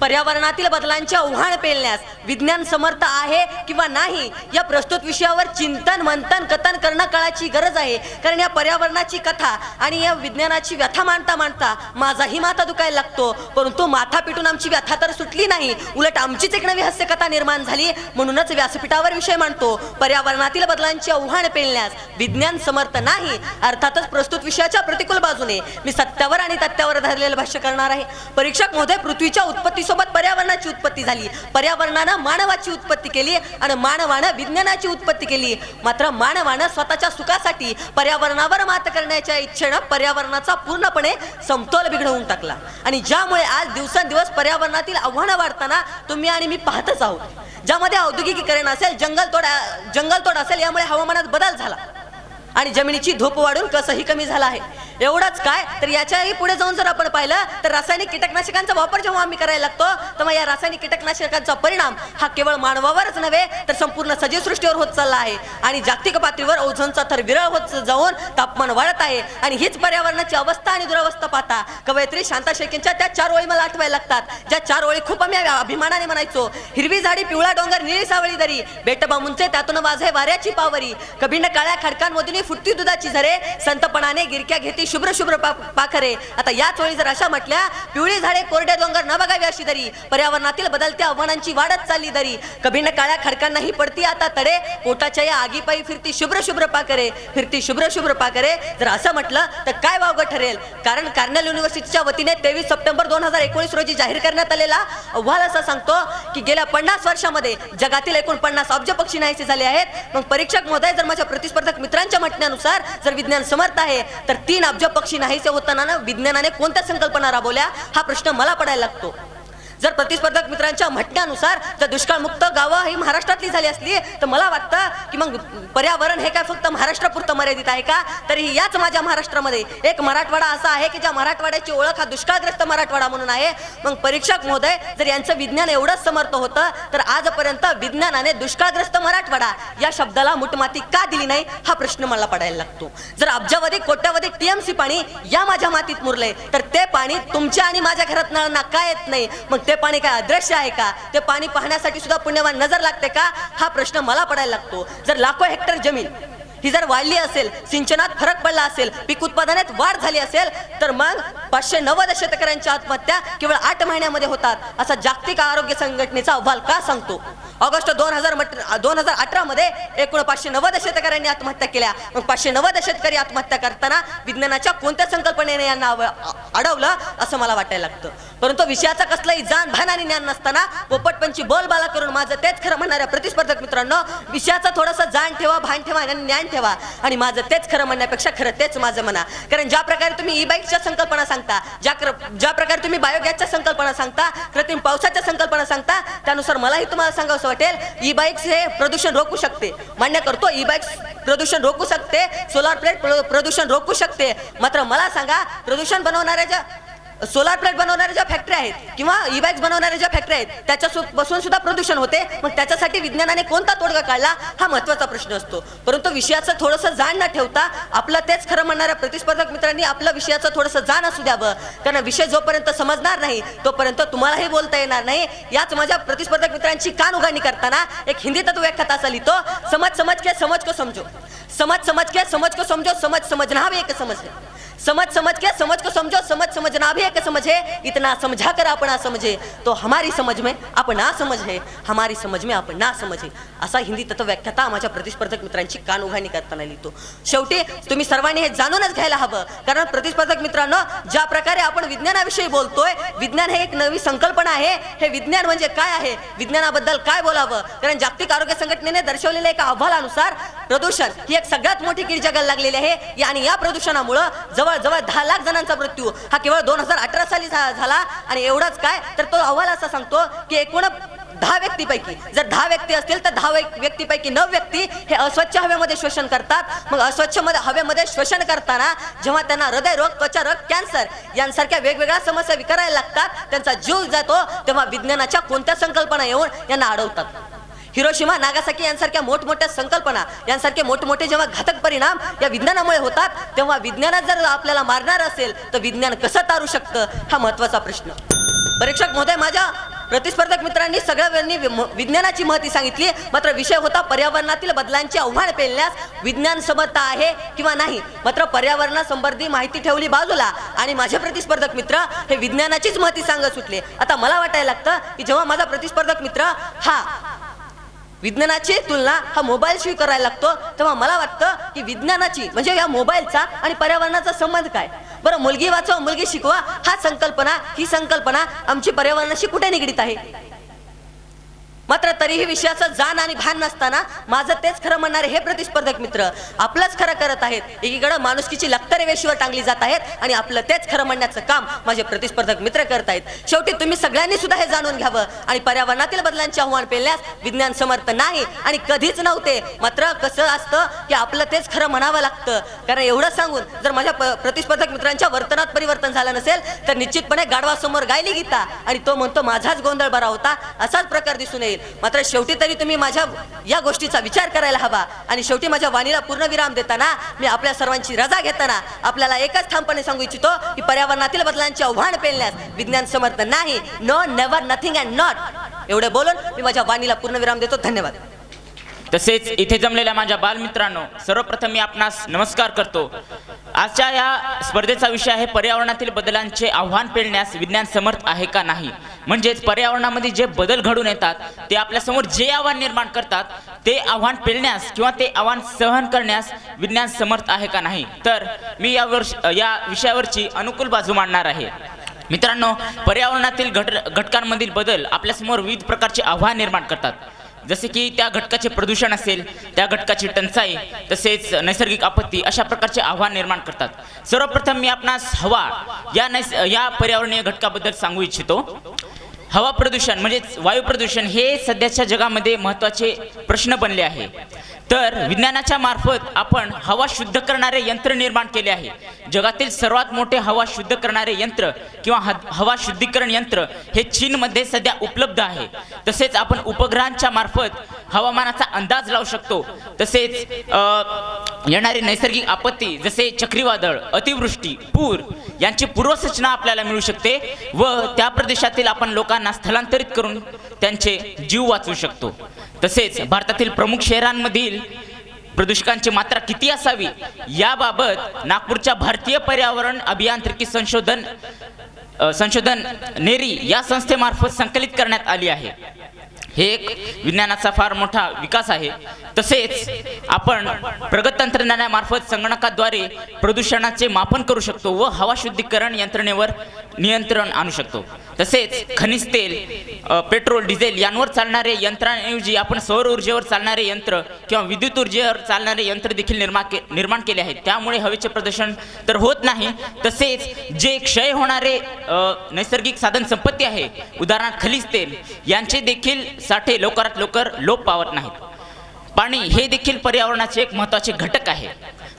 पर्यावरणातील बदलांचे आव्हान पेलण्यास विज्ञान समर्थ आहे किंवा नाही या प्रस्तुत विषयावर चिंतन मंथन कथन करणं काळाची गरज आहे. कारण या पर्यावरणाची कथा आणि या विज्ञानाची व्यथा मांडता मांडता माझाही माथा दुखायला लागतो. परंतु माथा पिटून आमची व्यथा तर सुटली नाही, उलट आमचीच एक नवी हास्यकथा निर्माण झाली. म्हणूनच व्यासपीठावर विषय मांडतो, पर्यावरणातील बदलांचे आव्हान पेलण्यास विज्ञान समर्थ नाही. अर्थातच प्रस्तुत विषयाच्या प्रतिकूल बाजूने मी सत्यावर आणि तथ्यावर धरलेलं भाष्य करणार आहे. परीक्षक महोदय, पृथ्वीच्या उत्पत्ती सोबत पर्यावरणाची उत्पत्ती झाली, पर्यावरणानं मानवाची उत्पत्ती केली आणि मानवानं विज्ञानाची उत्पत्ती केली. मात्र मानवानं स्वतःच्या सुखासाठी पर्यावरणावर मात करण्याच्या इच्छेनं पर्यावरणाचा पूर्णपणे समतोल बिघडवून टाकला. आणि ज्यामुळे आज दिवसेंदिवस पर्यावरणातील आव्हानं वाढताना तुम्ही आणि मी पाहतच आहोत. ज्यामध्ये औद्योगिकीकरण असेल, जंगलतोड असेल, यामुळे हवामानात बदल झाला आणि जमिनीची धूप वाढून कसंही कमी झाला आहे. एवढंच काय तर याच्याही पुढे जाऊन जर आपण पाहिलं तर रासायनिक कीटकनाशकांचा वापर जेव्हा आम्ही करायला लागतो तेव्हा या रासायनिक कीटकनाशकांचा परिणाम हा केवळ मानवावरच नव्हे तर संपूर्ण सजीव सृष्टीवर होत चालला आहे. आणि जागतिक पातळीवर ओझोनचा थर विरळ होत जाऊन तापमान वाढत आहे. आणि हीच पर्यावरणाची अवस्था आणि दुरावस्था पाहता कवयित्री शांता शेळकेंच्या त्या 4 ओळी मला आठवायला लागतात, ज्या 4 ओळी खूप आम्ही अभिमानाने म्हणायचो. हिरवी झाडी, पिवळा डोंगर, निळी सावळी दरी, बेट बांबूंचे त्यातून वाजे वाऱ्याची पावरी, कभिंड काळ्या खडकांमधून फुटती दुधाची झरे, संतपणाने गिरक्या घेती शुभ्र शुभ्र पाखरे. आता या चोळी जर अशा म्हटल्या, पिवळी झाडे, कोरडे डोंगर न बघावी अशी दरी, पर्यावरणातील बदलत्या आव्हानांची वाढत चालली दरी, कभिंड काळ्या खडकांनाही पडती आता तडे, पोटाच्या या आगीपायी फिरती शुभ्र शुभ्र पाखरे, फिरती शुभ्र शुभ्र पाखरे. जर असं म्हटलं तर काय वावगं ठरेल. कारण कार्नेल युनिव्हर्सिटीच्या वतीने 23 सप्टेंबर 2019 रोजी जाहीर करण्यात आलेला अहवाल असा सांगतो की गेल्या 50 वर्षामध्ये जगातील एकूण 50 अब्ज पक्षी नाहीसे झाले आहेत. मग परीक्षक महोदय, जर माझ्या प्रतिस्पर्धक मित्रांच्या म्हणण्यानुसार जर विज्ञान समर्थ आहे तर 3 अब्ज पक्षी नाहीसे होताना विज्ञानाने कोणत्या संकल्पना राबवल्या हा प्रश्न मला पडायला लागतो. जर प्रतिस्पर्धक मित्रांच्या म्हणण्यानुसार जर दुष्काळमुक्त गावं ही महाराष्ट्रातली झाली असली तर मला वाटतं की मग पर्यावरण हे काय फक्त महाराष्ट्रापुरतं मर्यादित आहे का? तरी याच माझ्या महाराष्ट्रामध्ये एक मराठवाडा असा आहे की ज्या मराठवाड्याची ओळख हा दुष्काळग्रस्त मराठवाडा म्हणून आहे. मग परीक्षक महोदय, जर यांचं विज्ञान एवढंच समर्थ होतं तर आजपर्यंत विज्ञानाने दुष्काळग्रस्त मराठवाडा या शब्दाला मुठमाती का दिली नाही हा प्रश्न मला पडायला लागतो. जर अब्जावधी कोट्यावधी टीएमसी पाणी या माझ्या मातीत मुरले तर ते पाणी तुमच्या आणि माझ्या घरात नळांना का येत नाही? मग ते पाणी काय अदृश्य आहे का? ते पाणी पाहण्यासाठी सुद्धा पुण्यवान नजर लागते का हा प्रश्न मला पडायला लागतो. जर लाखो हेक्टर जमीन ही जर वाढली असेल, सिंचनात फरक पडला असेल, पीक उत्पादनात वाढ झाली असेल तर मग 590 शेतकऱ्यांच्या आत्महत्या केवळ 8 महिन्यामध्ये होतात असा जागतिक आरोग्य संघटनेचा अहवाल का सांगतो? ऑगस्ट 2018 मध्ये एकूण 590 शेतकऱ्यांनी आत्महत्या केल्या. मग 590 शेतकरी आत्महत्या करताना विज्ञानाच्या कोणत्या संकल्पनेने यांना अडवलं असं मला वाटायला लागतं. परंतु विषयाचा कसलाही जाण भान आणि ज्ञान नसताना पोपटपंची बोलबाला करून माझं तेच खरं म्हणणाऱ्या प्रतिस्पर्धक मित्रांनो, विषयाचा थोडंसं जाण ठेवा, भान ठेवा आणि ज्ञान ठेवा आणि माझं तेच खरं म्हणण्यापेक्षा खरं तेच माझं म्हणा. कारण ज्या प्रकारे तुम्ही ई बाईकच्या संकल्पना सांगता, ज्या प्रकारे तुम्ही बायोगॅसच्या संकल्पना सांगता, कृत्रिम पावसाच्या संकल्पना सांगता, त्यानुसार मलाही तुम्हाला सांगावं वाटेल ई बाईक्स हे प्रदूषण रोखू शकते. मान्य करतो, ई बाईक्स प्रदूषण रोखू शकते, सोलार प्लेट प्रदूषण रोखू शकते. मात्र मला सांगा, प्रदूषण बनवणाऱ्या ज्या सोलार प्लेट बनवणाऱ्या ज्या फॅक्टरी आहेत किंवा ई बाईक्स बनवणाऱ्या ज्या फॅक्टरी आहेत त्याच्यापासून सुद्धा प्रदूषण होते. मग त्याच्यासाठी विज्ञानाने कोणता तोडगा काढला हा महत्त्वाचा प्रश्न असतो. परंतु विषयाचं थोडंसं जाण न ठेवता आपलं तेच खरं म्हणणाऱ्या प्रतिस्पर्धक मित्रांनी आपलं विषयाचं थोडंसं जाण असू द्यावं. कारण विषय जोपर्यंत समजणार नाही तोपर्यंत तुम्हालाही बोलता येणार नाही. याच माझ्या प्रतिस्पर्धक मित्रांची कान उघडणी करताना एक हिंदी तत्व व्याख्याता असा लिहितो, समझ समझ के समझ को समझो, समझ समझ के समझ को समझो, समझ समझना भी एक समझ है. समझ समझ के समझ को समझो, समझ समझना भी एक समझ है. इतना समझा कर आप ना समझे तो हमारी समझ में आप ना समझ है, हमारी समझ में आप ना समझ है. असा हिंदी तत्व व्याख्याता माझ्या प्रतिस्पर्धक मित्रांची कान उघडणी करताना लिहितो. शेवटी तुम्ही सर्वांनी हे जाणूनच घ्यायला हवं. कारण प्रतिस्पर्धक मित्रांनो, ज्या प्रकारे आपण विज्ञानाविषयी बोलतोय, विज्ञान हे एक नवी संकल्पना आहे. हे विज्ञान म्हणजे काय आहे, विज्ञानाबद्दल काय बोलावं? कारण जागतिक आरोग्य संघटनेने दर्शवलेल्या एका अहवालानुसार प्रदूषण ही एक सगळ्यात मोठी कीड जगाला लागलेली आहे. आणि या प्रदूषणामुळे जवळजवळ 10 लाख जणांचा मृत्यू हा केवळ 2018 साली झाला. आणि एवढंच काय तर तो अहवाल असा सांगतो की एकूण 10 व्यक्तीपैकी जर 10 व्यक्ती असतील तर 10 व्यक्तीपैकी 9 व्यक्ती हे अस्वच्छ हवेमध्ये श्वसन करतात. मग अस्वच्छ हवेमध्ये श्वसन करताना जेव्हा त्यांना हृदयरोग, त्वचारोग, कॅन्सर यांसारख्या वेगवेगळ्या समस्या विकारायला लागतात, त्यांचा जीव जातो, तेव्हा विज्ञानाच्या कोणत्या संकल्पना येऊन यांना अडवतात. हिरोशिमा, नागासाकी यांसारख्या मोठमोठ्या संकल्पना, यांसारखे मोठमोठे जेव्हा घातक परिणाम या विज्ञानामुळे होतात, तेव्हा विज्ञानात जर आपल्याला मारणार असेल तर विज्ञान कसं तारू शकतं हा महत्त्वाचा प्रश्न. परीक्षक महोदय, माझ्या प्रतिस्पर्धक मित्रांनी सगळ्यांनी विज्ञानाची महती सांगितली. मात्र विषय होता पर्यावरणातील बदलांचे आव्हान पेलण्यास विज्ञान समर्थ आहे किंवा नाही. मात्र पर्यावरणासंबंधी माहिती ठेवली बाजूला आणि माझे प्रतिस्पर्धक मित्र हे विज्ञानाचीच महती सांगत सुटले. आता मला वाटायला लागतं की जेव्हा माझा प्रतिस्पर्धक मित्र हा विज्ञानाची तुलना हा मोबाईलशी करायला लागतो, तेव्हा मला वाटतं की विज्ञानाची म्हणजे या मोबाईलचा आणि पर्यावरणाचा संबंध काय? बरं, मुलगी वाचवा मुलगी शिकवा ही संकल्पना आमची पर्यावरणाशी कुठे निगडीत आहे? मात्र तरीही विषयाचं जाण आणि भान नसताना माझं तेच खरं म्हणणारे हे प्रतिस्पर्धक मित्र आपलंच खरं करत आहेत. एकीकडे माणुसकीची लक्तरे वेशीवर टांगली जात आहेत आणि आपलं तेच खरं म्हणण्याचं काम माझे प्रतिस्पर्धक मित्र करत आहेत. शेवटी तुम्ही सगळ्यांनी सुद्धा हे जाणून घ्यावं आणि पर्यावरणातील बदलांचे आव्हान पेलण्यास विज्ञान समर्थ नाही आणि कधीच नव्हते. मात्र कसं असतं की आपलं तेच खरं म्हणावं लागतं. कारण एवढं सांगून जर माझ्या प्रतिस्पर्धक मित्रांच्या वर्तनात परिवर्तन झालं नसेल तर निश्चितपणे गाढवासमोर गायली गीता आणि तो म्हणतो माझाच गोंधळ बरा होता असाच प्रकार दिसून येईल. मात्र शेवटी तरी तुम्ही माझ्या या गोष्टीचा विचार करायला हवा आणि शेवटी माझ्या वाणीला पूर्ण विराम देताना मी आपल्या सर्वांची रजा घेताना आपल्याला एकच ठामपणे सांगू इच्छितो की पर्यावरणातील बदलांचे आव्हान पेलण्यास विज्ञान समर्थ नाही. No, never, nothing and not. एवढे बोलून मी माझ्या वाणीला पूर्ण विराम देतो. धन्यवाद. तसेच इथे जमलेल्या माझ्या बालमित्रांनो, सर्वप्रथम मी आपणास नमस्कार करतो. आजच्या या स्पर्धेचा विषय आहे पर्यावरणातील बदलांचे आव्हान पेलण्यास विज्ञान समर्थ आहे का नाही. म्हणजेच पर्यावरणामध्ये जे बदल घडून येतात ते आपल्यासमोर जे आव्हान निर्माण करतात ते आव्हान पेलण्यास किंवा ते आव्हान सहन करण्यास विज्ञान समर्थ आहे का नाही. तर मी या विषयावरची अनुकूल बाजू मांडणार आहे. मित्रांनो, पर्यावरणातील घटकांमधील बदल आपल्यासमोर विविध प्रकारचे आव्हान निर्माण करतात. जसे की त्या घटकाचे प्रदूषण असेल, त्या घटकाची टंचाई, तसेच नैसर्गिक आपत्ती अशा प्रकारचे आव्हान निर्माण करतात. सर्वप्रथम मी आपणास हवा या पर्यावरणीय घटकाबद्दल सांगू इच्छितो. हवा प्रदूषण म्हणजेच वायू प्रदूषण हे सध्याच्या जगामध्ये महत्त्वाचे प्रश्न बनले आहे. तर विज्ञानाच्या मार्फत आपण हवा शुद्ध करणारे यंत्र निर्माण केले आहे. जगातील सर्वात मोठे हवा शुद्ध करणारे यंत्र किंवा हवा शुद्धीकरण यंत्र हे चीनमध्ये सध्या उपलब्ध आहे. तसेच आपण उपग्रहांच्या मार्फत हवामानाचा अंदाज लावू शकतो. तसेच येणारी नैसर्गिक आपत्ती जसे चक्रीवादळ, अतिवृष्टी, पूर यांची पूर्वसूचना आपल्याला मिळू शकते व त्या प्रदेशातील आपण लोकांना स्थलांतरित करून त्यांचे जीव वाचवू शकतो. तसेच भारतातील प्रमुख शहरांमधील प्रदूषकांची मात्रा किती असावी याबाबत नागपूरच्या भारतीय पर्यावरण अभियांत्रिकी संशोधन नेरी या संस्थेमार्फत संकलित करण्यात आली आहे. हे एक विज्ञानाचा फार मोठा विकास आहे. तसेच आपण प्रगत तंत्रज्ञानामार्फत संगणकाद्वारे प्रदूषणाचे मापन करू शकतो व हवा शुद्धीकरण यंत्रणेवर नियंत्रण आणू शकतो. तसेच खनिज तेल, पेट्रोल, डिझेल यांवर चालणारे यंत्रांऐवजी आपण सौर ऊर्जेवर चालणारे यंत्र किंवा विद्युत ऊर्जेवर चालणारे यंत्र देखील निर्माण केले आहेत. त्यामुळे हवेचे प्रदूषण तर होत नाही. तसेच जे क्षय होणारे नैसर्गिक साधन संपत्ती आहे, उदाहरणार्थ खनिज तेल, यांचे देखील साठे लवकरात लवकर लोप पावत नाहीत. पाणी हे देखील पर्यावरणाचे एक महत्त्वाचे घटक आहे.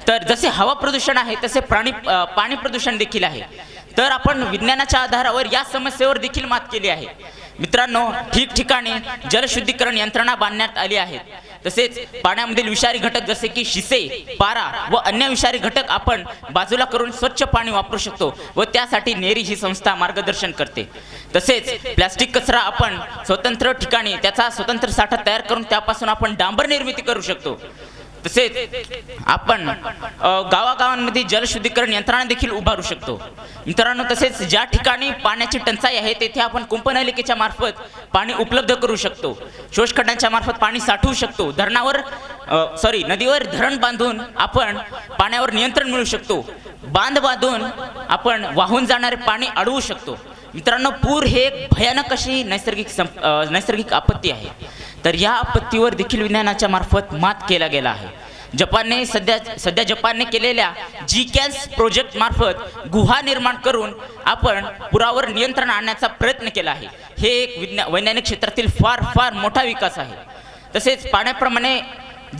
तर जसे हवा प्रदूषण आहे तसे पाणी प्रदूषण देखील आहे. तर आपण विज्ञानाच्या आधारावर या समस्येवर देखील मात केली आहे. मित्रांनो, ठिकठिकाणी जलशुद्धीकरण यंत्रणा बांधण्यात आली आहेत. तसेच पाण्यामधील विषारी घटक जसे की शिसे, पारा व अन्य विषारी घटक आपण बाजूला करून स्वच्छ पाणी वापरू शकतो व त्यासाठी नेरी ही संस्था मार्गदर्शन करते. तसेच प्लास्टिक कचरा आपण स्वतंत्र ठिकाणी त्याचा स्वतंत्र साठा तयार करून त्यापासून आपण डांबर निर्मिती करू शकतो. तसेच आपण गावागावांमध्ये जलशुद्धीकरण यंत्रणा देखील उभारू शकतो. मित्रांनो, तसेच ज्या ठिकाणी पाण्याची टंचाई आहे तेथे आपण कुंपनलिकेच्या मार्फत पाणी उपलब्ध करू शकतो. शोषखड्डांच्या मार्फत पाणी साठवू शकतो. नदीवर धरण बांधून आपण पाण्यावर नियंत्रण मिळवू शकतो. बांध बांधून आपण वाहून जाणारे पाणी अडवू शकतो. मित्रांनो, पूर हे एक भयानक अशी नैसर्गिक आपत्ती आहे. तर या आपत्तीवर देखील विज्ञानाच्या मार्फत मात केला गेला आहे. सध्या जपानने केलेल्या GCAS प्रोजेक्ट मार्फत गुहा निर्माण करून आपण पुरावर नियंत्रण आणण्याचा प्रयत्न केला आहे. हे एक वैज्ञानिक क्षेत्रातील फार मोठा विकास आहे. तसेच पाण्याप्रमाणे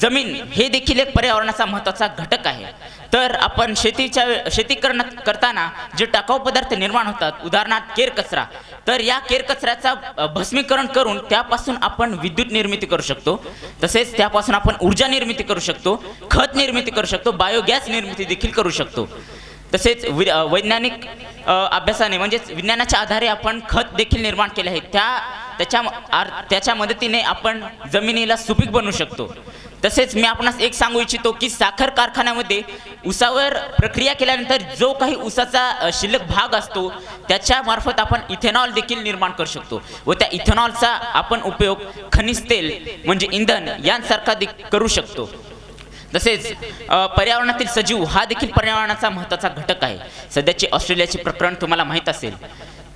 जमीन हे देखील एक पर्यावरणाचा महत्त्वाचा घटक आहे. तर आपण शेती करताना जे टाकाऊ पदार्थ निर्माण होतात, उदाहरणार्थ केर कचरा, तर या केर कचऱ्याचा भस्मीकरण करून त्यापासून आपण विद्युत निर्मिती करू शकतो. तसेच त्यापासून आपण ऊर्जा निर्मिती करू शकतो, खत निर्मिती करू शकतो, बायोगॅस निर्मिती देखील करू शकतो. तसेच वैज्ञानिक अभ्यासाने म्हणजेच विज्ञानाच्या आधारे आपण खत देखील निर्माण केले आहे. त्याच्या मदतीने आपण जमिनीला सुपीक बनवू शकतो. तसेच मी आपणास एक सांगू इच्छितो की साखर कारखान्यामध्ये ऊसावर प्रक्रिया केल्यानंतर जो काही ऊसाचा शिल्लक भाग असतो त्याच्या मार्फत आपण इथेनॉल देखील निर्माण करू शकतो व त्या इथेनॉलचा आपण उपयोग खनिज तेल म्हणजे इंधन यांसारखा करू शकतो. तसेच पर्यावरणातील सजीव हा देखील पर्यावरणाचा महत्त्वाचा घटक आहे. सध्याचे ऑस्ट्रेलियाचे प्रकरण तुम्हाला माहीत असेल.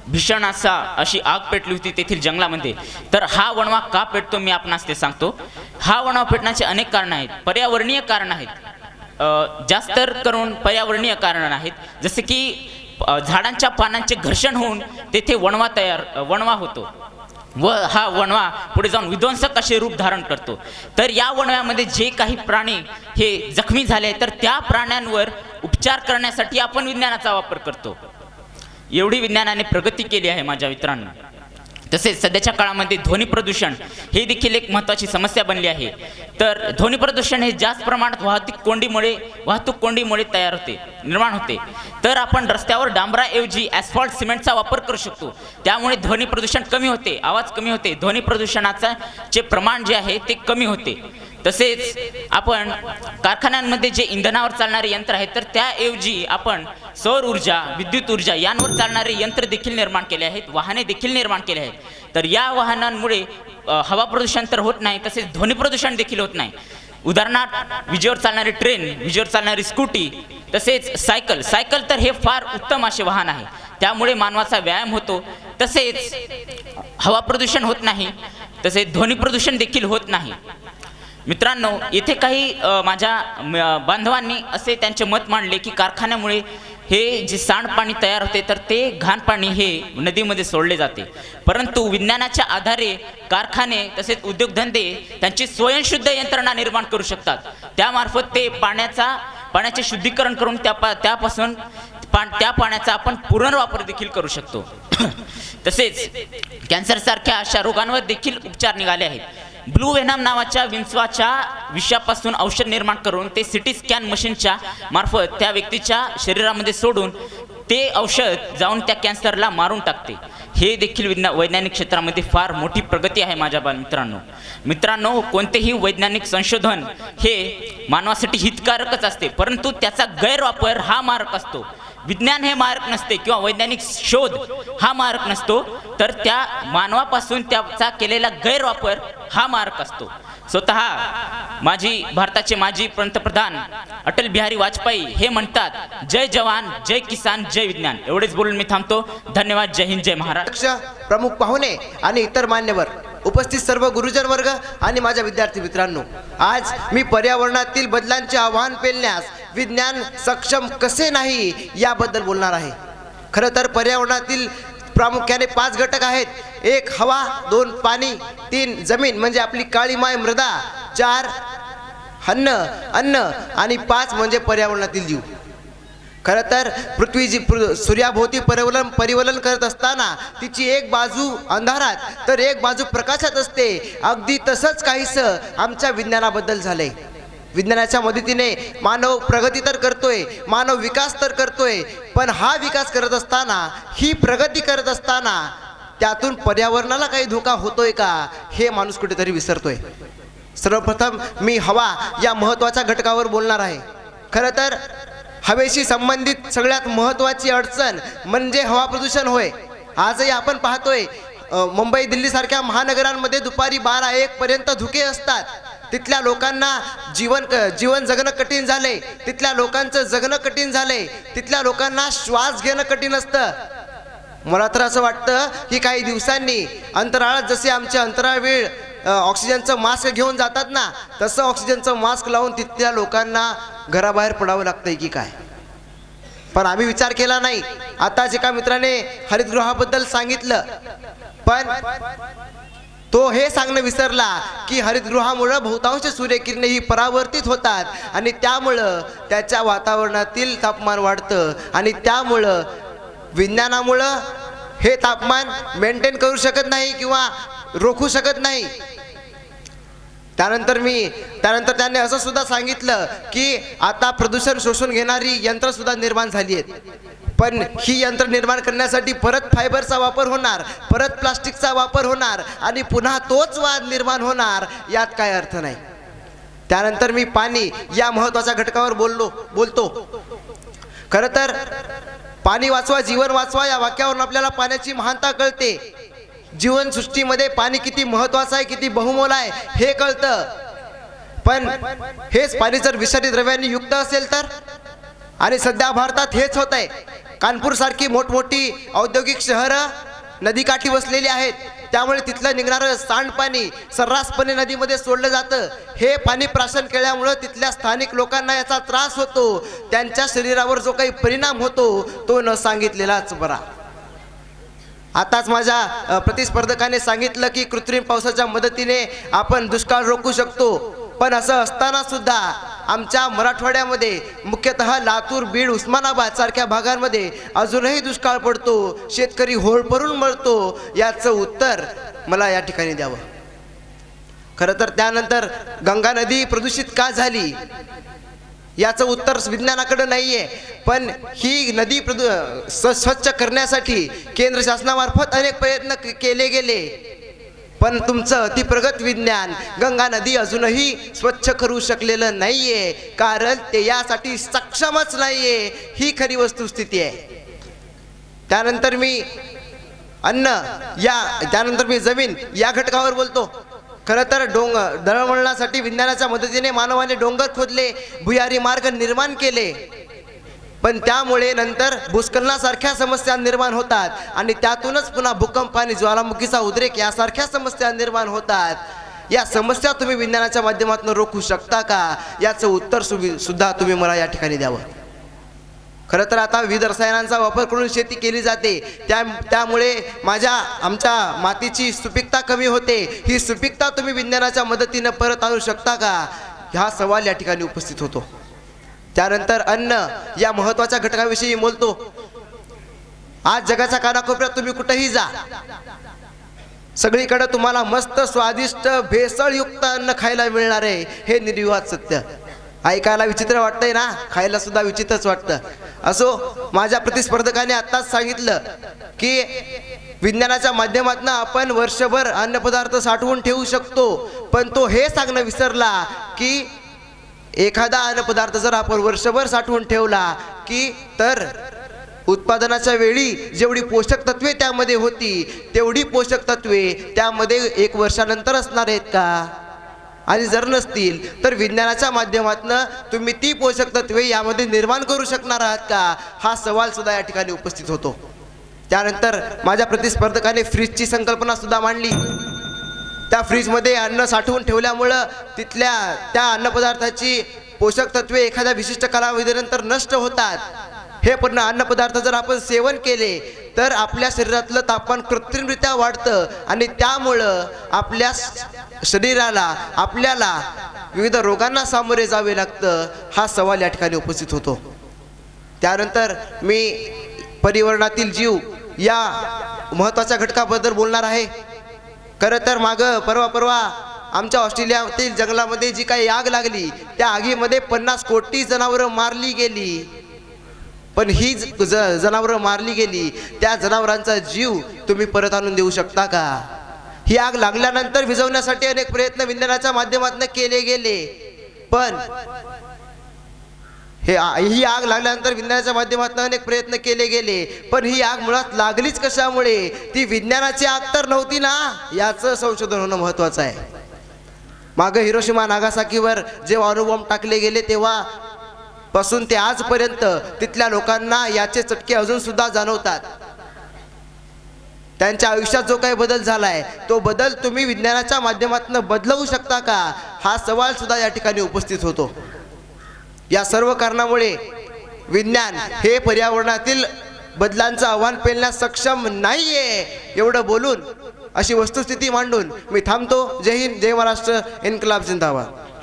भीषण अशी आग पेटली होती तेथील जंगलामध्ये. तर हा वणवा का पेटतो मी आपणास ते सांगतो. हा वणवा पेटण्याचे अनेक कारण आहेत. पर्यावरणीय कारण आहेत, जास्त करून पर्यावरणीय कारण आहेत. जसे की झाडांच्या पानांचे घर्षण होऊन तेथे वणवा होतो व हा वणवा पुढे जाऊन विध्वंसक असे रूप धारण करतो. तर या वणव्यामध्ये जे काही प्राणी हे जखमी झाले तर त्या प्राण्यांवर उपचार करण्यासाठी आपण विज्ञानाचा वापर करतो. एवढी विज्ञानाने प्रगती केली आहे माझ्या मित्रांनो. तसेच सध्याच्या काळामध्ये ध्वनी प्रदूषण हे देखील एक महत्त्वाची समस्या बनली आहे. तर ध्वनी प्रदूषण हे जास्त प्रमाणात वाहतूक कोंडीमुळे निर्माण होते. तर आपण रस्त्यावर डांबराऐवजी ॲस्फॉल्ट सिमेंटचा वापर करू शकतो. त्यामुळे ध्वनी प्रदूषण कमी होते, आवाज कमी होते, ध्वनी प्रदूषणाचे प्रमाण जे आहे ते कमी होते. तसेच आपण कारखान्यांमध्ये जे इंधनावर चालणारे यंत्र आहेत तर त्याऐवजी आपण सौर ऊर्जा, विद्युत ऊर्जा यांवर चालणारे यंत्र देखील निर्माण केले आहेत, वाहने देखील निर्माण केले आहेत. तर या वाहनांमुळे हवा प्रदूषण तर होत नाही, तसेच ध्वनी प्रदूषण देखील होत नाही. उदाहरणार्थ विजेवर चालणारी ट्रेन, विजेवर चालणारी स्कूटी, तसेच सायकल तर हे फार उत्तम असे वाहन आहे. त्यामुळे मानवाचा व्यायाम होतो. तसेच हवा प्रदूषण होत नाही, तसेच ध्वनी प्रदूषण देखील होत नाही. मित्रांनो, येथे काही माझ्या बांधवांनी असे त्यांचे मत मांडले की कारखान्यामुळे हे जे सांडपाणी तयार होते तर ते घाण पाणी हे नदीमध्ये सोडले जाते. परंतु विज्ञानाच्या आधारे कारखाने तसेच उद्योगधंदे त्यांची स्वयंशुद्ध यंत्रणा निर्माण करू शकतात. त्यामार्फत ते पाण्याचे शुद्धीकरण करून त्यापासून त्या पाण्याचा आपण पुनर्वापर देखील करू शकतो. तसेच कॅन्सरसारख्या अशा रोगांवर देखील उपचार निघाले आहेत. ब्लू व्हेनम नावाच्या विंचवाच्या विषापासून औषध निर्माण करून ते सिटी स्कॅन मशीनच्या मार्फत त्या व्यक्तीच्या शरीरामध्ये सोडून ते औषध जाऊन त्या कॅन्सरला मारून टाकते. हे देखील वैज्ञानिक क्षेत्रामध्ये फार मोठी प्रगती आहे माझ्या मित्रांनो, कोणतेही वैज्ञानिक संशोधन हे मानवासाठी हितकारकच असते, परंतु त्याचा गैरवापर हा मारक असतो. विज्ञान हे मारक नसते किंवा वैज्ञानिक शोध हा मारक नसतो, तर त्या मानवापासून त्याचा केलेला गैरवापर हा मारक असतो. स्वतः भारताचे माजी पंतप्रधान अटल बिहारी वाजपेयी हे म्हणतात, जय जवान, जय किसान, जय विज्ञान. एवढेच बोलून मी थांबतो. धन्यवाद. जय हिंद, जय महाराष्ट्र. प्रमुख पाहुणे आणि इतर मान्यवर, उपस्थित सर्व गुरुजन वर्ग आणि माझ्या विद्यार्थी मित्रांनो, आज मी पर्यावरणातील बदलांचे आव्हान पेलण्यास विज्ञान सक्षम कसे नाही याबद्दल बोलणार आहे. खरं तर पर्यावरणातील प्रामुख्याने 5 घटक आहेत. 1 हवा, 2 पाणी, 3 जमीन म्हणजे आपली काळी माय मृदा, 4 अन्न आणि 5 म्हणजे पर्यावरणातील जीव. खरं तर पृथ्वी सूर्याभोवती परिवलन करत असताना तिची एक बाजू अंधारात तर एक बाजू प्रकाशात असते. अगदी तसंच काहीसं आमच्या विज्ञानाबद्दल झालंय. विज्ञानाच्या मदतीने मानव प्रगती तर करतोय, मानव विकास तर करतोय, पण हा विकास करत असताना, ही प्रगती करत असताना त्यातून पर्यावरणाला काही धोका होतोय का हे माणूस कुठेतरी विसरतोय. सर्वप्रथम मी हवा या महत्त्वाच्या घटकावर बोलणार आहे. खरं तर हवेशी संबंधित सगळ्यात महत्त्वाची अडचण म्हणजे हवा प्रदूषण होय. आजही आपण पाहतोय मुंबई दिल्लीसारख्या महानगरांमध्ये दुपारी 12-1 पर्यंत धुके असतात. तिथल्या लोकांना जीवन जगणं कठीण झालंय. तिथल्या लोकांचं जगणं कठीण झालंय. तिथल्या लोकांना श्वास घेणं कठीण असतं. मला तर असं वाटतं की काही दिवसांनी अंतराळात जसे आमचे अंतराळवीर ऑक्सिजनचं मास्क घेऊन जातात ना, तसं ऑक्सिजनचं मास्क लावून तिथल्या लोकांना घराबाहेर पडावं लागतंय की काय. पण आम्ही विचार केला नाही. आताच एका मित्राने हरितगृहाबद्दल सांगितलं, पण तो हे सांगणं विसरला की हरितगृहामुळं बहुतांश सूर्यकिरणे ही परावर्तित होतात आणि त्यामुळं त्याच्या वातावरणातील तापमान वाढतं आणि त्यामुळं विज्ञानामुळं हे तापमान मेंटेन करू शकत नाही किंवा रोखू शकत नाही. त्यानंतर त्याने असं सुद्धा सांगितलं की आता प्रदूषण शोषून घेणारी यंत्र सुद्धा निर्माण झाली आहेत. पण ही यंत्र निर्माण करण्यासाठी परत फायबरचा वापर होणार, परत प्लास्टिकचा वापर होणार आणि पुन्हा तोच वाद निर्माण होणार, यात काय अर्थ नाही. त्यानंतर मी पाणी या महत्त्वाच्या घटकावर बोलतो. खरं तर पाणी वाचवा जीवन वाचवा या वाक्यावरून आपल्याला पाण्याची महानता कळते. जीवनसृष्टीमध्ये पाणी किती महत्त्वाचं आहे, किती बहुमोल आहे हे कळतं. पण हेच पाणी जर विषारी द्रव्यांनी युक्त असेल तर, आणि सध्या भारतात हेच होत आहे. कानपूर सारखी मोठमोठी औद्योगिक शहरं नदीकाठी बसलेली आहेत, त्यामुळे तिथलं निघणारं सांडपाणी सर्रासपणे नदीमध्ये सोडलं जातं. हे पाणी प्राशन केल्यामुळं तिथल्या स्थानिक लोकांना याचा त्रास होतो. त्यांच्या शरीरावर जो काही परिणाम होतो तो न सांगितलेलाच बरा. आताच माझ्या प्रतिस्पर्धकाने सांगितलं की कृत्रिम पावसाच्या मदतीने आपण दुष्काळ रोखू शकतो. पण असं असताना सुद्धा आमच्या मराठवाड्यामध्ये मुख्यतः लातूर, बीड, उस्मानाबाद सारख्या भागांमध्ये अजूनही दुष्काळ पडतो. शेतकरी होळपरून मरतो. याचं उत्तर मला या ठिकाणी द्यावं. खरं तर त्यानंतर गंगा नदी प्रदूषित का झाली याचं उत्तर विज्ञानाकडे नाहीये. पण ही नदी स्वच्छ करण्यासाठी केंद्र शासनामार्फत अनेक प्रयत्न केले गेले, पण तुमचं अतिप्रगत विज्ञान गंगा नदी अजूनही स्वच्छ करू शकलेलं नाहीये, कारण ते यासाठी सक्षमच नाहीये. ही खरी वस्तुस्थिती आहे. त्यानंतर मी जमीन या घटकावर बोलतो. खरं तर दळणवळणासाठी विज्ञानाच्या मदतीने मानवाने डोंगर खोदले, भुयारी मार्ग निर्माण केले, पण त्यामुळे नंतर भूस्खलनासारख्या समस्या निर्माण होतात आणि त्यातूनच पुन्हा भूकंप आणि ज्वालामुखीचा उद्रेक यासारख्या समस्या निर्माण होतात. या समस्या तुम्ही विज्ञानाच्या माध्यमातून रोखू शकता का याचं उत्तर सुद्धा तुम्ही मला या ठिकाणी द्यावं. खरं तर आता विविध रसायनांचा वापर करून शेती केली जाते, त्यामुळे आमच्या मातीची सुपीकता कमी होते. ही सुपीकता तुम्ही विज्ञानाच्या मदतीनं परत आणू शकता का, हा सवाल या ठिकाणी उपस्थित होतो. त्यानंतर अन्न या महत्त्वाच्या घटकाविषयी बोलतो. आज जगाच्या कानाकोपऱ्यात तुम्ही कुठेही जा, सगळीकडे तुम्हाला मस्त स्वादिष्ट भेसळयुक्त अन्न खायला मिळणार आहे. हे निर्विवाद सत्य. ऐकायला विचित्र वाटतंय ना, खायला सुद्धा विचित्रच वाटतं. असो, माझ्या प्रतिस्पर्धकाने आत्ताच सांगितलं की विज्ञानाच्या माध्यमातून आपण वर्षभर अन्नपदार्थ साठवून ठेवू शकतो, पण तो हे सांगणं विसरला की एखादा अन्नपदार्थ जर आपण वर्षभर साठवून ठेवला की तर उत्पादनाच्या वेळी जेवढी पोषक तत्वे त्यामध्ये होती तेवढी पोषक तत्वे त्यामध्ये 1 वर्षानंतर असणार आहेत का, आणि जर नसतील तर विज्ञानाच्या माध्यमातून तुम्ही ती पोषक तत्वे यामध्ये निर्माण करू शकणार आहात का, हा सवाल सुद्धा या ठिकाणी उपस्थित होतो. त्यानंतर माझ्या प्रतिस्पर्धकाने फ्रीजची संकल्पना सुद्धा मांडली. त्या फ्रीजमध्ये अन्न साठवून ठेवल्यामुळं त्या अन्नपदार्थाची पोषक तत्वे एखाद्या विशिष्ट कालावधीनंतर नष्ट होतात. हे पण अन्नपदार्थ जर आपण सेवन केले तर आपल्या शरीरातलं तापमान कृत्रिमरित्या वाढतं आणि त्यामुळं आपल्या शरीराला आपल्याला विविध रोगांना सामोरे जावे लागतं. हा सवाल या ठिकाणी उपस्थित होतो. त्यानंतर मी पर्यावरणातील जीव या महत्त्वाच्या घटकाबद्दल बोलणार आहे. खरं तर परवा आमच्या ऑस्ट्रेलियातील जंगलामध्ये जी काही आग लागली त्या आगीमध्ये 50 कोटी जनावरं मारली गेली. पण ही जनावरं मारली गेली, त्या जनावरांचा जीव तुम्ही परत आणून देऊ शकता का? ही आग लागल्यानंतर विझवण्यासाठी अनेक प्रयत्न विज्ञानाच्या माध्यमातून केले गेले, पण ही आग लागल्यानंतर विज्ञानाच्या माध्यमातून अनेक प्रयत्न केले गेले, पण ही आग मुळात लागलीच कशामुळे? ती विज्ञानाची आग तर नव्हती ना, याचं संशोधन होणं महत्त्वाचं आहे. मागं हिरोशिमा नागासाकीवर जेव्हा अणुबॉम्ब टाकले गेले तेव्हा पासून ते आजपर्यंत तिथल्या लोकांना याचे चटके अजून सुद्धा जाणवतात. त्यांच्या आयुष्यात जो काही बदल झालाय तो बदल तुम्ही विज्ञानाच्या माध्यमातून बदलवू शकता का, हा सवाल सुद्धा या ठिकाणी उपस्थित होतो. या सर्व कारणामुळे विज्ञान हे पर्यावरणातील बदलांचं आव्हान पेलण्यास सक्षम नाहीये एवढं बोलून अशी वस्तुस्थिती मांडून मी थांबतो. जय हिंद, जय महाराष्ट्र, इन्कलाब जिंदाबाद.